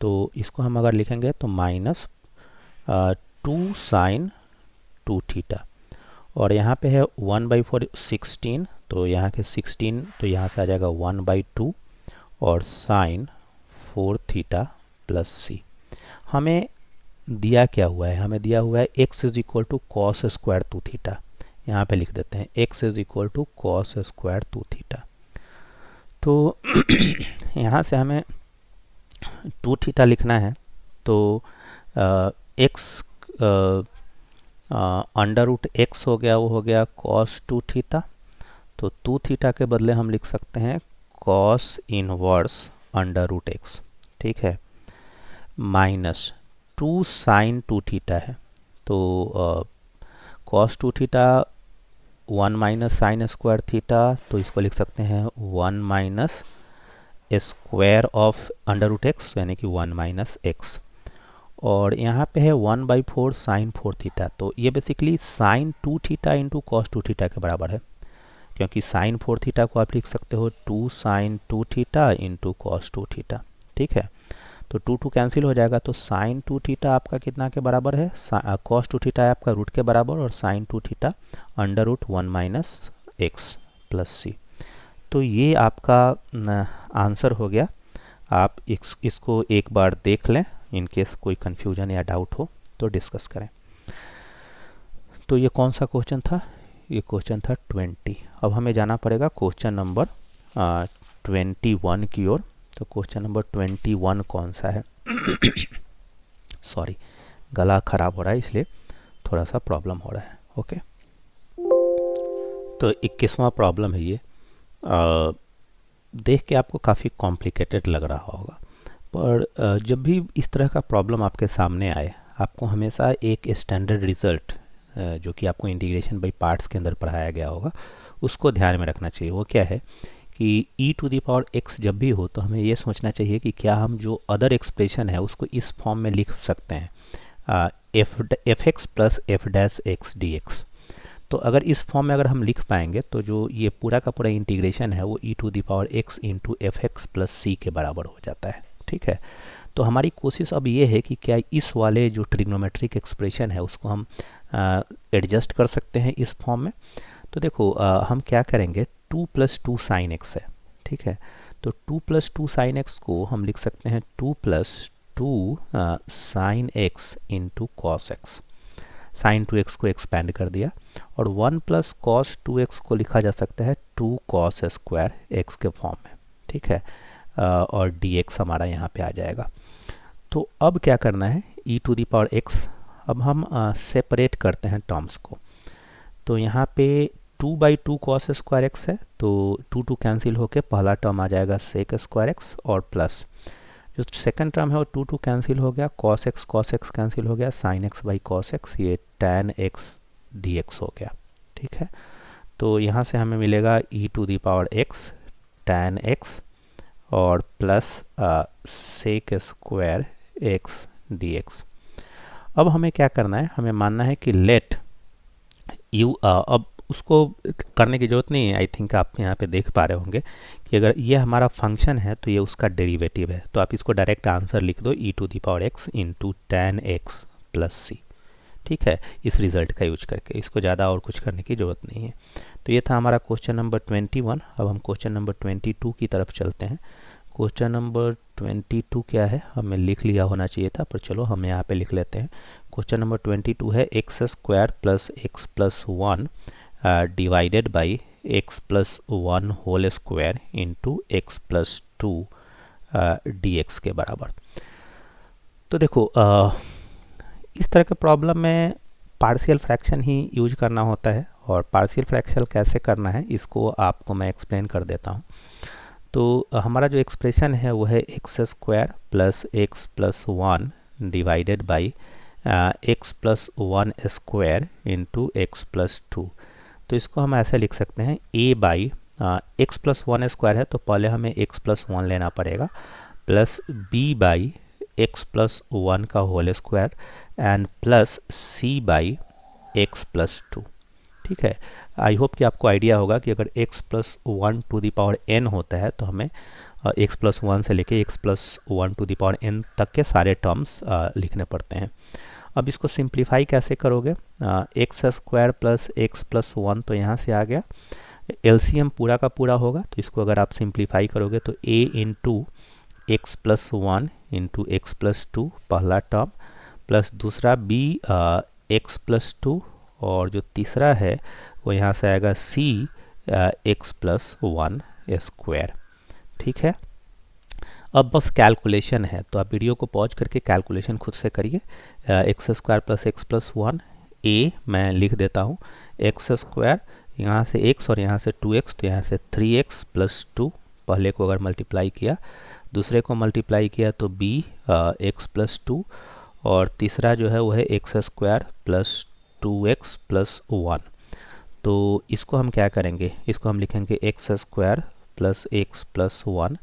तो इसको हम अगर लिखेंगे तो -2 साइन 2 थीटा। और यहाँ पे है 1/4 16, तो यहाँ के 16 तो यहाँ से आ जाएगा 1/2 और साइन 4 थीटा प्लस सी। हमें दिया क्या हुआ है, हमें दिया हुआ है x is equal to cos square 2 theta. यहाँ पे लिख देते हैं x is equal to cos square 2 theta. तो यहाँ से हमें 2 थीटा लिखना है, तो x अंडर रूट एक्स हो गया, वो हो गया कॉस 2 थीटा। तो 2 थीटा के बदले हम लिख सकते हैं cos inverse under root x, ठीक है, माइनस 2 साइन 2 थीटा है, तो cos 2 theta 1 minus sine square theta, तो इसको लिख सकते हैं 1 minus square of under root x यानी कि 1 माइनस एक्स। और यहाँ पे है 1/4 साइन 4 थीटा, तो ये basically sine 2 theta into cos 2 theta के बराबर है, क्योंकि साइन 4 थीटा को आप लिख सकते हो 2 sine 2 theta into cos 2 theta, ठीक है। तो 2 कैंसिल हो जाएगा, तो साइन 2 थीटा आपका कितना के बराबर है, कॉस 2 थीटा है आपका रूट के बराबर, और sine 2 theta under root 1 minus x plus सी। तो ये आपका आंसर हो गया। आप इसको एक बार देख लें, इन केस कोई कन्फ्यूजन या डाउट हो तो डिस्कस करें। तो ये कौन सा क्वेश्चन था, ये क्वेश्चन था 20। अब हमें जाना पड़ेगा क्वेश्चन नंबर 21 की ओर। तो क्वेश्चन नंबर 21 कौन सा है सॉरी, गला खराब हो रहा है इसलिए थोड़ा सा प्रॉब्लम हो रहा है। ओके, तो 21वां प्रॉब्लम है ये। देख के आपको काफ़ी कॉम्प्लिकेटेड लग रहा होगा, पर जब भी इस तरह का प्रॉब्लम आपके सामने आए, आपको हमेशा एक स्टैंडर्ड रिज़ल्ट जो कि आपको इंटीग्रेशन बाय पार्ट्स के अंदर पढ़ाया गया होगा उसको ध्यान में रखना चाहिए। वो क्या है कि e⁻x जब भी हो तो हमें ये सोचना चाहिए कि क्या हम जो अदर एक्सप्रेशन है उसको इस फॉर्म में लिख सकते हैं, f(x) प्लस f'(x) dx। तो अगर इस फॉर्म में अगर हम लिख पाएंगे तो जो ये पूरा का पूरा इंटीग्रेशन है वो e⁻x इंटू fx प्लस सी के बराबर हो जाता है, ठीक है। तो हमारी कोशिश अब ये है कि क्या इस वाले जो ट्रिग्नोमेट्रिक एक्सप्रेशन है उसको हम एडजस्ट कर सकते हैं इस फॉर्म में। तो देखो हम क्या करेंगे, 2 + 2 साइन एक्स है, ठीक है। तो 2 + 2 साइन एक्स को हम लिख सकते हैं 2 + 2 sine x into cos x. Sine 2x को एक्सपेंड कर दिया, और 1 + cos 2x को लिखा जा सकता है 2 cos स्क्वायर x के फॉर्म में, ठीक है। और dx हमारा यहाँ पे आ जाएगा। तो अब क्या करना है, e⁻x, अब हम सेपरेट करते हैं टर्म्स को। तो यहाँ पे 2/2 cos स्क्वायर x है, तो 2 कैंसिल होके पहला टर्म आ जाएगा sec स्क्वायर x, और प्लस जो सेकंड टर्म है वो 2 कैंसिल हो गया, cos x कैंसिल हो गया, sin x/cos x, ये tan x dx हो गया, ठीक है। तो यहाँ से हमें मिलेगा e⁻x tan x और plus sec square x dx। अब हमें क्या करना है, हमें मानना है कि लेट u, अब उसको करने की ज़रूरत नहीं है, आई थिंक आप यहाँ पे देख पा रहे होंगे कि अगर ये हमारा फंक्शन है तो ये उसका डेरिवेटिव है, तो आप इसको डायरेक्ट आंसर लिख दो e⁻x into tan x plus C, ठीक है, इस रिज़ल्ट का यूज करके। इसको ज़्यादा और कुछ करने की ज़रूरत नहीं है। तो ये था हमारा क्वेश्चन नंबर 21। अब हम क्वेश्चन नंबर 22 की तरफ चलते हैं। क्वेश्चन नंबर 22 क्या है, हमें लिख लिया होना चाहिए था, पर चलो हम यहाँ पे लिख लेते हैं। क्वेश्चन नंबर 22 है x² + x + 1 divided by x + 1 whole square into x + 2 dx के बराबर। तो देखो इस तरह के प्रॉब्लम में पार्शियल फ्रैक्शन ही यूज करना होता है, और पार्शियल फ्रैक्शन कैसे करना है इसको आपको मैं एक्सप्लेन कर देता हूँ। तो हमारा जो एक्सप्रेशन है वो है x² + x + 1 divided by x + 1 square into x + 2। तो इसको हम ऐसे लिख सकते हैं a/, x + 1 स्क्वायर है तो पहले हमें x + 1 लेना पड़ेगा, plus b/, x plus one का whole square and plus C by x plus two. ठीक है, आई होप कि आपको आइडिया होगा कि अगर x plus one two the power n होता है तो हमें x प्लस वन से लेके x plus one two the power n तक के सारे टर्म्स लिखने पड़ते हैं। अब इसको सिंप्लीफाई कैसे करोगे? X square plus x plus one तो यहाँ से आ गया, एलसीएम पूरा का पूरा होगा, तो इसको अगर आप सिंप्लीफाई करोगे तो a into x plus one into x plus to पहला टर्म, प्लस दूसरा b एक्स प्लस टू, और जो तीसरा है वो यहाँ से आएगा c x plus one square. ठीक है, अब बस कैलकुलेशन है, तो आप वीडियो को पॉज करके कैलकुलेशन खुद से करिए। X square plus x plus one, ए मैं लिख देता हूँ, एक्स स्क्वायर यहाँ से x और यहाँ से 2x, तो यहाँ से 3x प्लस टू, पहले को अगर मल्टीप्लाई किया दूसरे को मल्टीप्लाई किया तो b एक्स प्लस टू, और तीसरा जो है वो है x square plus 2x plus one. तो इसको हम क्या करेंगे, इसको हम लिखेंगे x square plus x plus one,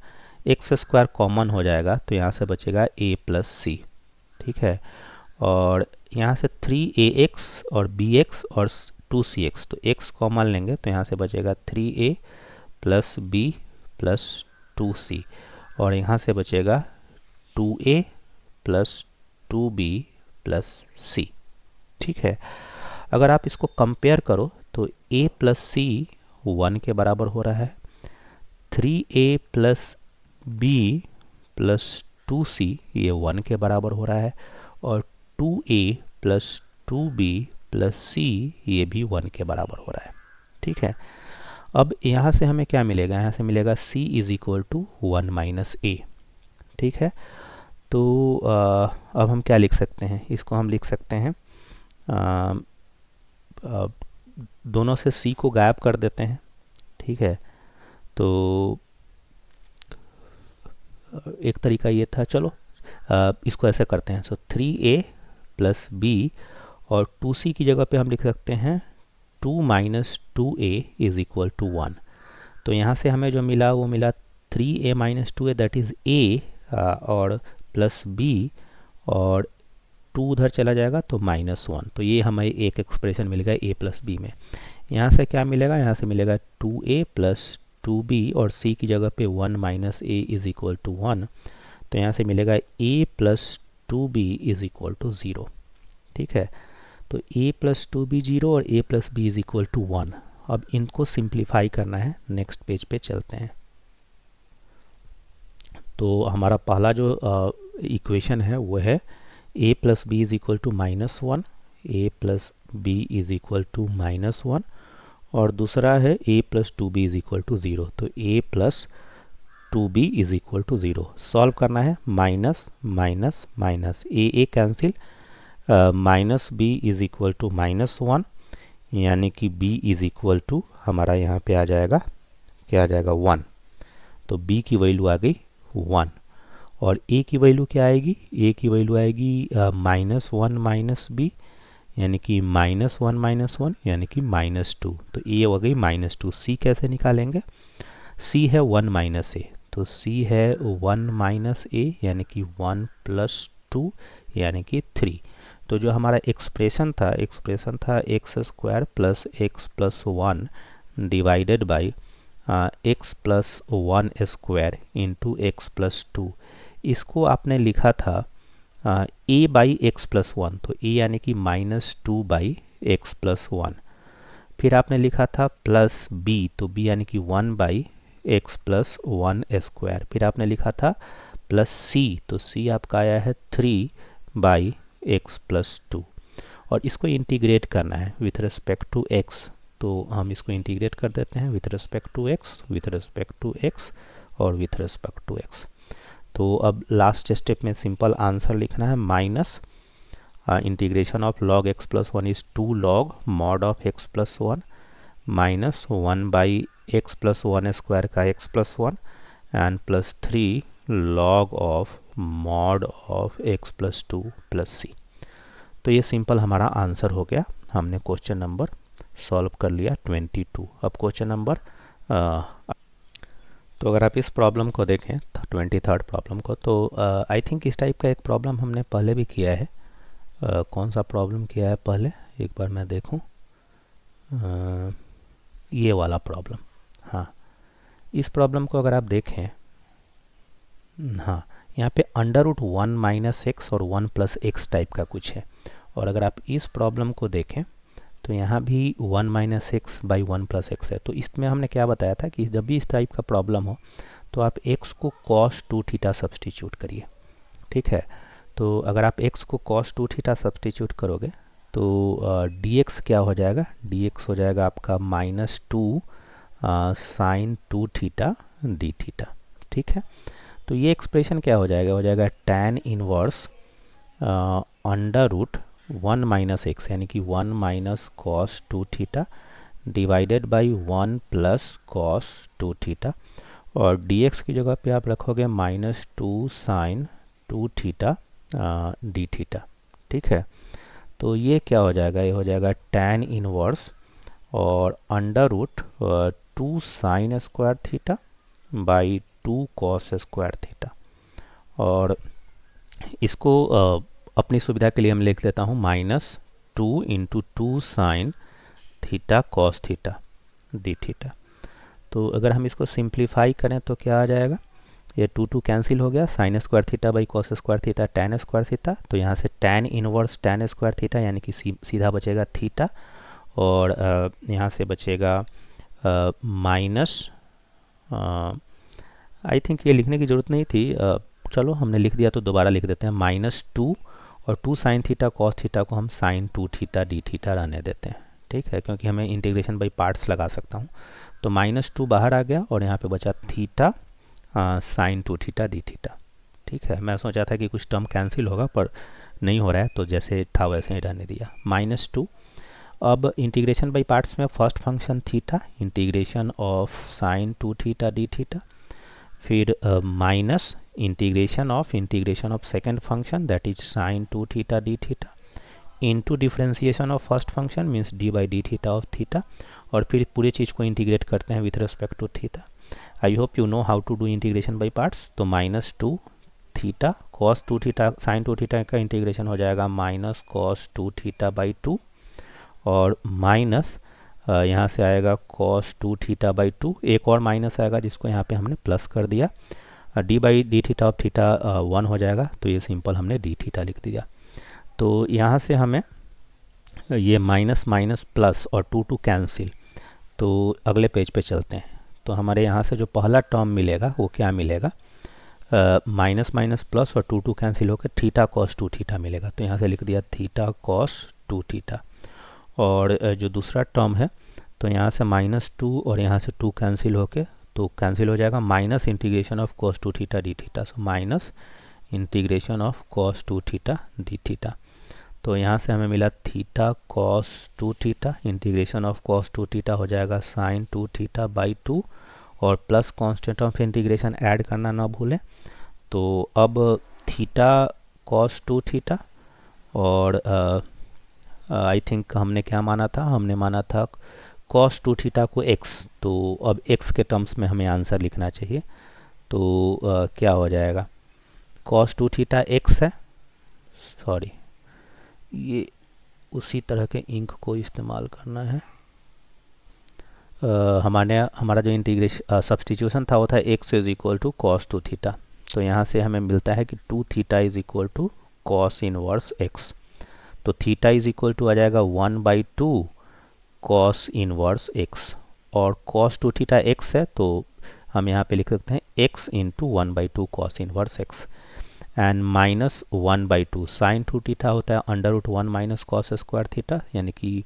x square common हो जाएगा तो यहाँ से बचेगा a प्लस सी। ठीक है, और यहाँ से 3ax और bx और 2cx, तो x कॉमन लेंगे तो यहाँ से बचेगा 3a plus b plus 2c, और यहाँ से बचेगा 2a plus 2b plus c। ठीक है, अगर आप इसको कंपेयर करो तो a प्लस सी 1 के बराबर हो रहा है, 3a plus b plus 2c ये 1 के बराबर हो रहा है, और 2a plus 2b plus c ये भी 1 के बराबर हो रहा है। ठीक है, अब यहाँ से हमें क्या मिलेगा, यहाँ से मिलेगा c is equal to 1 minus a। ठीक है, तो अब हम क्या लिख सकते हैं, इसको हम लिख सकते हैं दोनों से c को गायब कर देते हैं। ठीक है, तो एक तरीका ये था, चलो इसको ऐसे करते हैं, सो 3a प्लस b और 2c की जगह पे हम लिख सकते हैं 2 minus 2a is equal to 1। तो यहाँ से हमें जो मिला वो मिला 3a minus 2a that is a और प्लस b, और 2 उधर चला जाएगा तो माइनस 1, तो ये हमें एक एक्सप्रेशन मिलेगा a प्लस b में। यहाँ से क्या मिलेगा, यहाँ से मिलेगा 2a प्लस 2b और c की जगह पे 1 minus a is equal to 1, तो यहाँ से मिलेगा a plus 2b is equal to 0। ठीक है, तो a प्लस 2b 0 और a plus b is equal to 1। अब इनको सिंप्लीफाई करना है, नेक्स्ट पेज पे चलते हैं। तो हमारा पहला जो इक्वेशन है वो है a plus b is equal to minus 1, a plus b is equal to minus 1, और दूसरा है a plus 2b is equal to 0, तो a plus 2b is equal to 0। Solve करना है, minus minus minus, a cancel, minus b is equal to minus 1, यानी कि b is equal to हमारा यहाँ पे आ जाएगा, क्या आ जाएगा 1, तो b की वैल्यू आ गई 1, और a की वैल्यू क्या आएगी, a की वैल्यू आएगी माइनस 1 माइनस b, यानी कि माइनस 1 माइनस 1 यानी कि माइनस 2, तो a हो गई माइनस 2। c कैसे निकालेंगे, c है 1 माइनस a, तो c है 1 माइनस a यानी कि 1 प्लस 2 यानी कि 3। तो जो हमारा एक्सप्रेशन था x square plus x plus 1 divided by x plus 1 square into x plus 2, इसको आपने लिखा था a बाई एक्स प्लस 1, तो a यानी कि माइनस 2 बाई एक्स प्लस 1, फिर आपने लिखा था प्लस b, तो b यानी कि 1 बाई एक्स प्लस 1 स्क्वायर, फिर आपने लिखा था प्लस c, तो c आपका आया है 3 बाई एक्स प्लस 2, और इसको इंटीग्रेट करना है विथ रिस्पेक्ट टू x, तो हम इसको इंटीग्रेट कर देते हैं with respect to x, with respect to x और विथ रिस्पेक्ट टू x। तो अब लास्ट स्टेप में सिंपल आंसर लिखना है, minus integration of log x plus 1 is 2 log mod of x plus 1 minus 1 by x plus 1 square का x plus 1 and plus 3 log of mod of x plus 2 plus c। तो ये simple हमारा answer हो गया, हमने question number solve कर लिया 22। अब क्वेश्चन नंबर तो अगर आप इस प्रॉब्लम को देखें 23rd प्रॉब्लम को, तो आई थिंक इस टाइप का एक प्रॉब्लम हमने पहले भी किया है। कौन सा प्रॉब्लम किया है पहले, एक बार मैं देखूं। ये वाला प्रॉब्लम, हाँ इस प्रॉब्लम को अगर आप देखें, हाँ यहाँ पे √1 - x और 1 + x टाइप का कुछ है। और अगर आप इस प्रॉब्लम को देखें तो यहाँ भी 1 - x / 1 + x है। तो इसमें हमने क्या बताया था कि जब भी इस टाइप का प्रॉब्लम हो तो आप x को cos 2θ सब्सटीट्यूट करिए, ठीक है। तो अगर आप x को cos 2θ सब्सटीट्यूट करोगे तो dx क्या हो जाएगा, dx हो जाएगा आपका -2 sin 2θ dθ, ठीक है। तो ये एक्सप्रेशन क्या हो जाएगा tan इनवर्स √1 - x यानी कि 1 - cos 2θ डिवाइडेड बाई 1 + cos 2θ, और dx की जगह पे आप रखोगे -2 sin 2θ dθ, ठीक है। तो ये क्या हो जाएगा, ये हो जाएगा tan इनवर्स और √2 sin square theta by 2 cos square theta. और इसको अपनी सुविधा के लिए हम लिख देता हूँ -2 × 2 sin theta cos theta d theta. तो अगर हम इसको सिंप्लीफाई करें तो क्या आ जाएगा, ये 2 कैंसिल हो गया, sin square theta by cos square theta tan square theta. तो यहाँ से tan inverse tan square theta यानी कि सीधा बचेगा थीटा, और यहाँ से बचेगा माइनस, आई थिंक ये लिखने की ज़रूरत नहीं थी, चलो हमने लिख दिया तो दोबारा लिख देते हैं, -2 और 2 sin थीटा cos थीटा को हम sin 2θ dθ रहने देते हैं, ठीक है, क्योंकि हमें इंटीग्रेशन बाई पार्ट्स लगा सकता हूँ। तो -2 बाहर आ गया और यहाँ पे बचा थीटा sin 2θ dθ, ठीक है। मैं सोचा था कि कुछ टर्म कैंसिल होगा पर नहीं हो रहा है, तो जैसे था वैसे ही रहने दिया -2। अब इंटीग्रेशन बाई पार्ट्स में first function theta, integration of sin 2θ dθ, फिर minus integration of second function that is sin 2θ dθ into differentiation of first function means d/dθ of theta, और फिर पूरी चीज़ को इंटीग्रेट करते हैं with respect to theta. I hope you know how to do integration by parts. तो -2 theta cos 2θ sin 2θ का integration हो जाएगा -cos 2θ/2, और माइनस यहाँ से आएगा cos 2θ/2, एक और माइनस आएगा जिसको यहाँ पे हमने प्लस कर दिया, d/dθ ऑफ थीटा 1 हो जाएगा, तो ये सिंपल हमने dθ लिख दिया। तो यहाँ से हमें ये माइनस माइनस प्लस और 2 कैंसिल, तो अगले पेज पे चलते हैं। तो हमारे यहाँ से जो पहला टर्म मिलेगा वो क्या मिलेगा, माइनस माइनस प्लस और 2 कैंसिल होकर थीटा cos 2θ मिलेगा। तो यहाँ से लिख दिया थीटा cos 2θ। और जो दूसरा टर्म है तो यहाँ से -2 और यहाँ से 2 कैंसिल होके तो कैंसिल हो जाएगा minus integration of cos 2θ dθ, so minus integration of cos 2θ dθ। तो यहाँ से हमें मिला theta cos 2θ, integration of cos 2θ हो जाएगा sin 2θ/2, और plus constant of integration add करना ना भूलें। तो अब थीटा cos 2θ, और आई थिंक हमने क्या माना था, हमने माना था cos 2θ को x, तो अब x के टर्म्स में हमें आंसर लिखना चाहिए। तो क्या हो जाएगा, cos 2θ x है, सॉरी ये उसी तरह के इंक को इस्तेमाल करना है। हमारा जो इंटीग्रेशन सब्सटीट्यूशन था वो था x = cos 2θ। तो यहाँ से हमें मिलता है कि 2θ = cos इनवर्स x। तो थीटा आ जाएगा 1/2 cos इनवर्स x, और cos 2θ x है तो हम यहाँ पे लिख सकते हैं x × 1/2 cos inverse x, and -1/2 sin 2θ होता है √1 - cos स्क्वायर थीटा यानी कि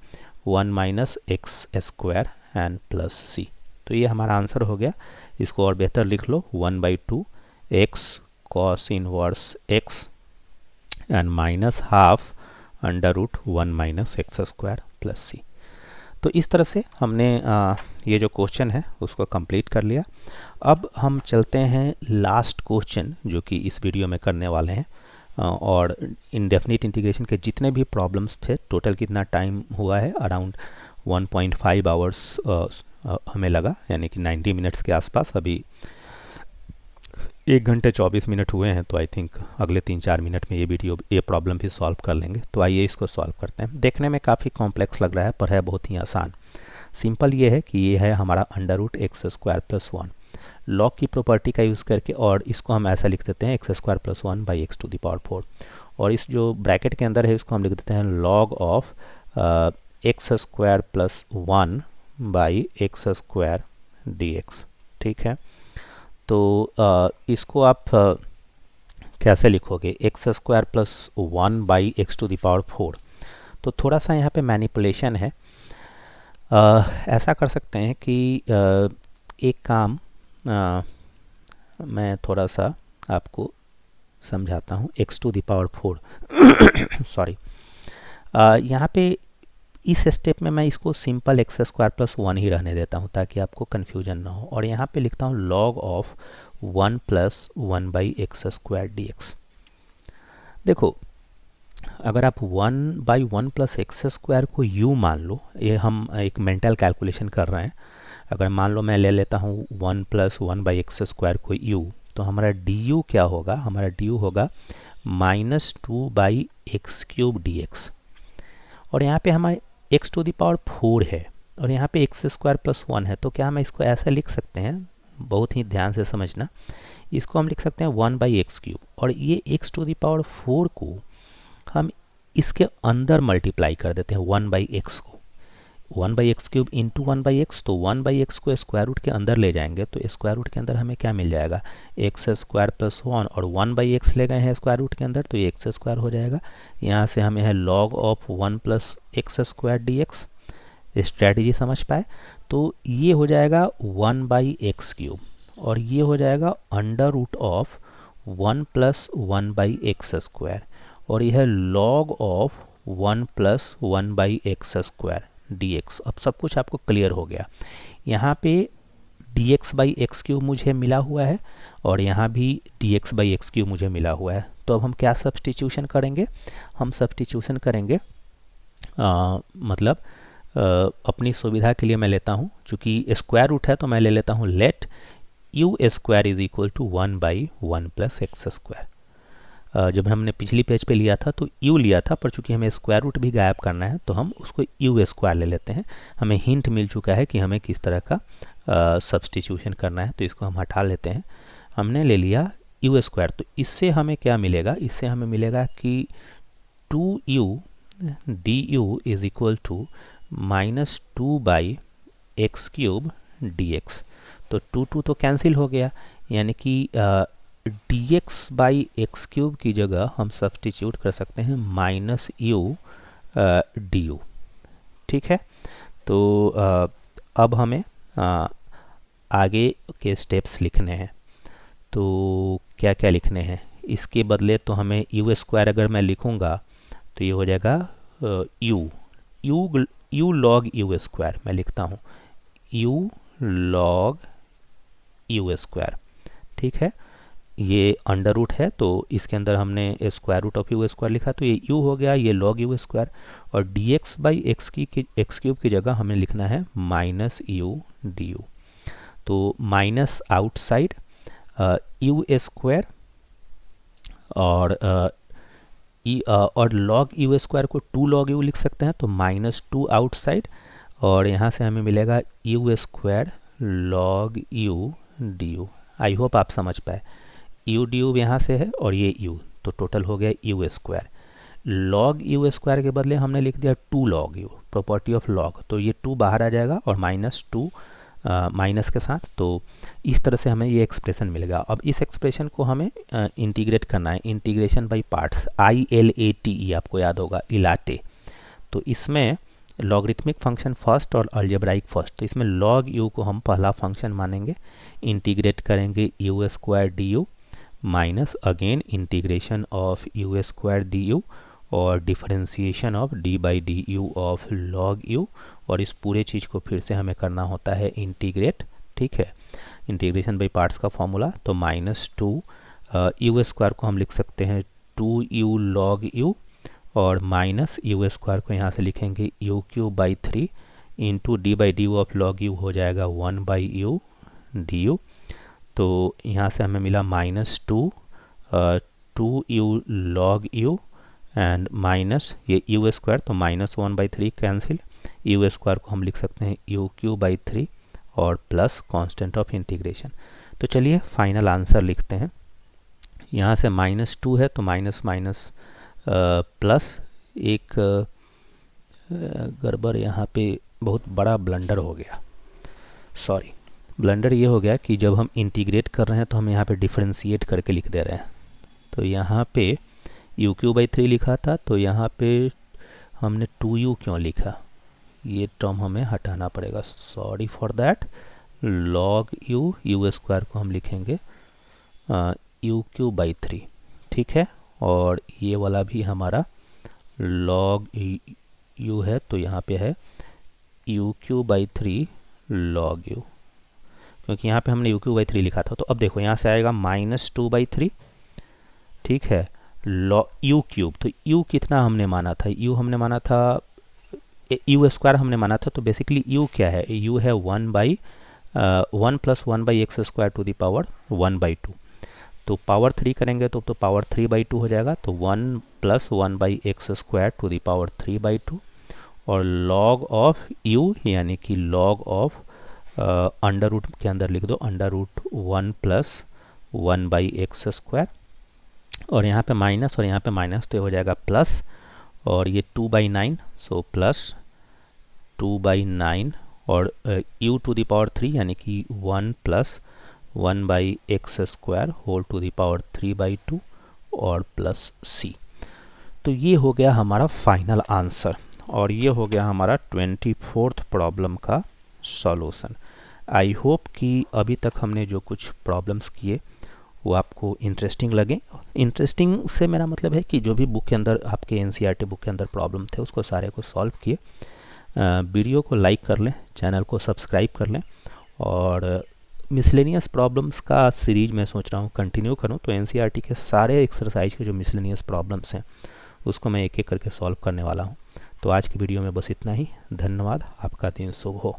1 - x square and plus c। तो ये हमारा आंसर हो गया। इसको और बेहतर लिख लो, 1/2 x cos inverse x and -½ √1 - x square plus c। तो इस तरह से हमने ये जो क्वेश्चन है उसको कंप्लीट कर लिया। अब हम चलते हैं लास्ट क्वेश्चन जो कि इस वीडियो में करने वाले हैं, और इंडेफिनिट इंटीग्रेशन के जितने भी प्रॉब्लम्स थे, टोटल कितना टाइम हुआ है, अराउंड 1.5 आवर्स हमें लगा, यानी कि 90 मिनट्स के आसपास। अभी 1 घंटे 24 मिनट हुए हैं, तो आई थिंक अगले 3-4 मिनट में ये प्रॉब्लम भी सॉल्व कर लेंगे। तो आइए इसको सॉल्व करते हैं। देखने में काफ़ी कॉम्प्लेक्स लग रहा है पर है बहुत ही आसान। सिंपल ये है कि ये है हमारा under root x square plus 1 log की प्रॉपर्टी का यूज़ करके, और इसको हम ऐसा लिख देते हैं x square plus 1 by x to the power 4, और इस जो ब्रैकेट के अंदर है इसको हम लिख देते हैं log of x square plus 1 by x square d x. ठीक है, तो इसको आप कैसे लिखोगे, x square plus 1 by x to the power 4। तो थोड़ा सा यहाँ पे मैनिपुलेशन है। ऐसा कर सकते हैं कि एक काम मैं थोड़ा सा आपको समझाता हूँ। X to the power 4 sorry, यहाँ पे इस स्टेप में मैं इसको सिंपल एक्स स्क्वायर प्लस 1 ही रहने देता हूँ ताकि आपको कन्फ्यूजन ना हो, और यहाँ पे लिखता हूँ log of 1 plus 1 by x square d x. देखो, अगर आप 1 बाई 1 प्लस एक्स स्क्वायर को u मान लो, ये हम एक मेंटल कैलकुलेशन कर रहे हैं। अगर मान लो मैं ले लेता हूँ 1 प्लस 1 बाई एक्स स्क्वायर को u, तो हमारा du क्या होगा, हमारा du होगा -2 by x cube d x. और यहाँ पे हमारे एक्स टू द पावर 4 है और यहाँ पे एक्स स्क्वायर प्लस 1 है, तो क्या हम इसको ऐसा लिख सकते हैं, बहुत ही ध्यान से समझना, इसको हम लिख सकते हैं 1 बाई एक्स क्यूब, और ये एक्स टू द पावर 4 को हम इसके अंदर मल्टीप्लाई कर देते हैं 1 बाई एक्स को। 1 by x cube into 1 by x, तो 1 बाई एक्स को स्क्वायर रूट के अंदर ले जाएंगे तो स्क्वायर रूट के अंदर हमें क्या मिल जाएगा, एक्स स्क्वायर प्लस 1, और 1 बाई एक्स ले गए हैं स्क्वायर रूट के अंदर तो ये एक्स स्क्वायर हो जाएगा। यहाँ से हमें है log of 1 plus x square d x. Strategy समझ पाए? तो ये हो जाएगा 1 बाई एक्स क्यूब, और ये हो जाएगा under root of 1 plus 1 by x square, और यह है log of 1 plus 1 by x square d x. अब सब कुछ आपको क्लियर हो गया। यहाँ पे d x by x cube मुझे मिला हुआ है और यहाँ भी d x by x cube मुझे मिला हुआ है। तो अब हम क्या सब्स्टिट्यूशन करेंगे, हम सब्स्टिट्यूशन करेंगे मतलब अपनी सुविधा के लिए मैं लेता हूँ, चूँकि स्क्वायर रूट है तो मैं ले लेता हूँ let u square is equal to 1 by 1 plus x square. जब हमने पिछली पेज पे लिया था तो u लिया था, पर चूंकि हमें स्क्वायर रूट भी गायब करना है तो हम उसको u स्क्वायर ले लेते हैं। हमें हिंट मिल चुका है कि हमें किस तरह का सब्स्टिट्यूशन करना है, तो इसको हम हटा लेते हैं। हमने ले लिया u स्क्वायर, तो इससे हमें क्या मिलेगा, इससे हमें मिलेगा कि 2u du is equal to -2 by x cube d x. तो 2 तो कैंसिल हो गया, यानी कि d x by x cube की जगह हम सब्स्टिट्यूट कर सकते हैं -u du। ठीक है, तो अब हमें आगे के स्टेप्स लिखने हैं। तो क्या क्या लिखने हैं, इसके बदले तो हमें u स्क्वायर अगर मैं लिखूँगा तो ये हो जाएगा u log u स्क्वायर। मैं लिखता हूँ u log u स्क्वायर। ठीक है, ये अंडर रूट है तो इसके अंदर हमने square root of u square लिखा, तो ये u हो गया, ये log u स्क्वायर, और dx बाई एक्स क्यूब की जगह हमें लिखना है -u du। तो माइनस आउटसाइड u स्क्वायर और log u स्क्वायर को 2 log u लिख सकते हैं, तो -2 आउटसाइड, और यहाँ से हमें मिलेगा u square log u du। I hope आप समझ पाए। u du यहाँ से है और ये u, तो टोटल हो गया u square. log u square के बदले हमने लिख दिया 2 log u, property of log, तो ये 2 बाहर आ जाएगा और -2 माइनस के साथ, तो इस तरह से हमें ये एक्सप्रेशन मिलेगा। अब इस एक्सप्रेशन को हमें इंटीग्रेट करना है, इंटीग्रेशन बाय पार्ट्स, ILATE आपको याद होगा, इलाटे। तो इसमें लॉगरिथमिक फंक्शन फर्स्ट और अलजेब्राइक फर्स्ट, तो इसमें log u को हम पहला फंक्शन मानेंगे, इंटीग्रेट करेंगे u square du minus again integration of u square du और differentiation of d by D you of log u, और इस पूरे चीज़ को फिर से हमें करना होता है इंटीग्रेट। ठीक है, इंटीग्रेशन बाई पार्ट्स का फॉर्मूला, तो -2 u स्क्वायर को हम लिख सकते हैं 2u log u, और माइनस u स्क्वायर को यहाँ से लिखेंगे u cube by 3 into D by D you of log u हो जाएगा 1 बाई u du। तो यहाँ से हमें मिला -2 log u एंड माइनस ये u स्क्वायर, तो -1/3 कैंसिल, u स्क्वायर को हम लिख सकते हैं u³/3 और प्लस कांस्टेंट ऑफ इंटीग्रेशन। तो चलिए फाइनल आंसर लिखते हैं। यहाँ से -2 है तो माइनस माइनस प्लस एक गड़बड़, यहाँ पे बहुत बड़ा ब्लंडर हो गया, सॉरी। ब्लंडर ये हो गया कि जब हम इंटीग्रेट कर रहे हैं तो हम यहाँ पे डिफरेंशिएट करके लिख दे रहे हैं। तो यहाँ पे u³/3 लिखा था, तो यहाँ पे हमने 2u क्यों लिखा, ये टर्म हमें हटाना पड़ेगा, sorry for that. log u square को हम लिखेंगे u³/3, ठीक है। और ये वाला भी हमारा log u है, तो यहाँ पे है u³/3 log u, क्योंकि यहाँ पे हमने u³/3 लिखा था। तो अब देखो यहाँ से आएगा -2/3, ठीक है, u³। तो u कितना हमने माना था, u हमने माना था u स्क्वायर हमने माना था, तो बेसिकली u क्या है, u है 1 + 1/x² टू द पावर 1/2। तो पावर 3 करेंगे तो पावर 3/2 हो जाएगा, तो 1 + 1/x² टू द पावर 3/2 और log ऑफ u यानी कि log ऑफ अंडर रूट के अंदर लिख दो √1 + 1/x² और यहाँ पे माइनस और यहाँ पे माइनस, तो ये हो जाएगा प्लस, और ये 2/9, सो प्लस 2/9 और u⁴ यानी कि 1 + 1/x² whole to the power 3/2 और प्लस c। तो ये हो गया हमारा फाइनल आंसर और ये हो गया हमारा 24th प्रॉब्लम का सॉल्यूशन। आई होप कि अभी तक हमने जो कुछ प्रॉब्लम्स किए वो आपको इंटरेस्टिंग लगे। इंटरेस्टिंग से मेरा मतलब है कि जो भी बुक के अंदर आपके एनसीईआरटी बुक के अंदर प्रॉब्लम थे उसको सारे को सॉल्व किए। वीडियो को लाइक कर लें, चैनल को सब्सक्राइब कर लें और मिसलेनियस प्रॉब्लम्स का सीरीज मैं सोच रहा हूँ कंटिन्यू करूँ। तो एनसीईआरटी के सारे एक्सरसाइज के जो मिसलेनियस प्रॉब्लम्स हैं उसको मैं एक एक करके सॉल्व करने वाला हूँ। तो आज की वीडियो में बस इतना ही। धन्यवाद, आपका दिन शुभ हो।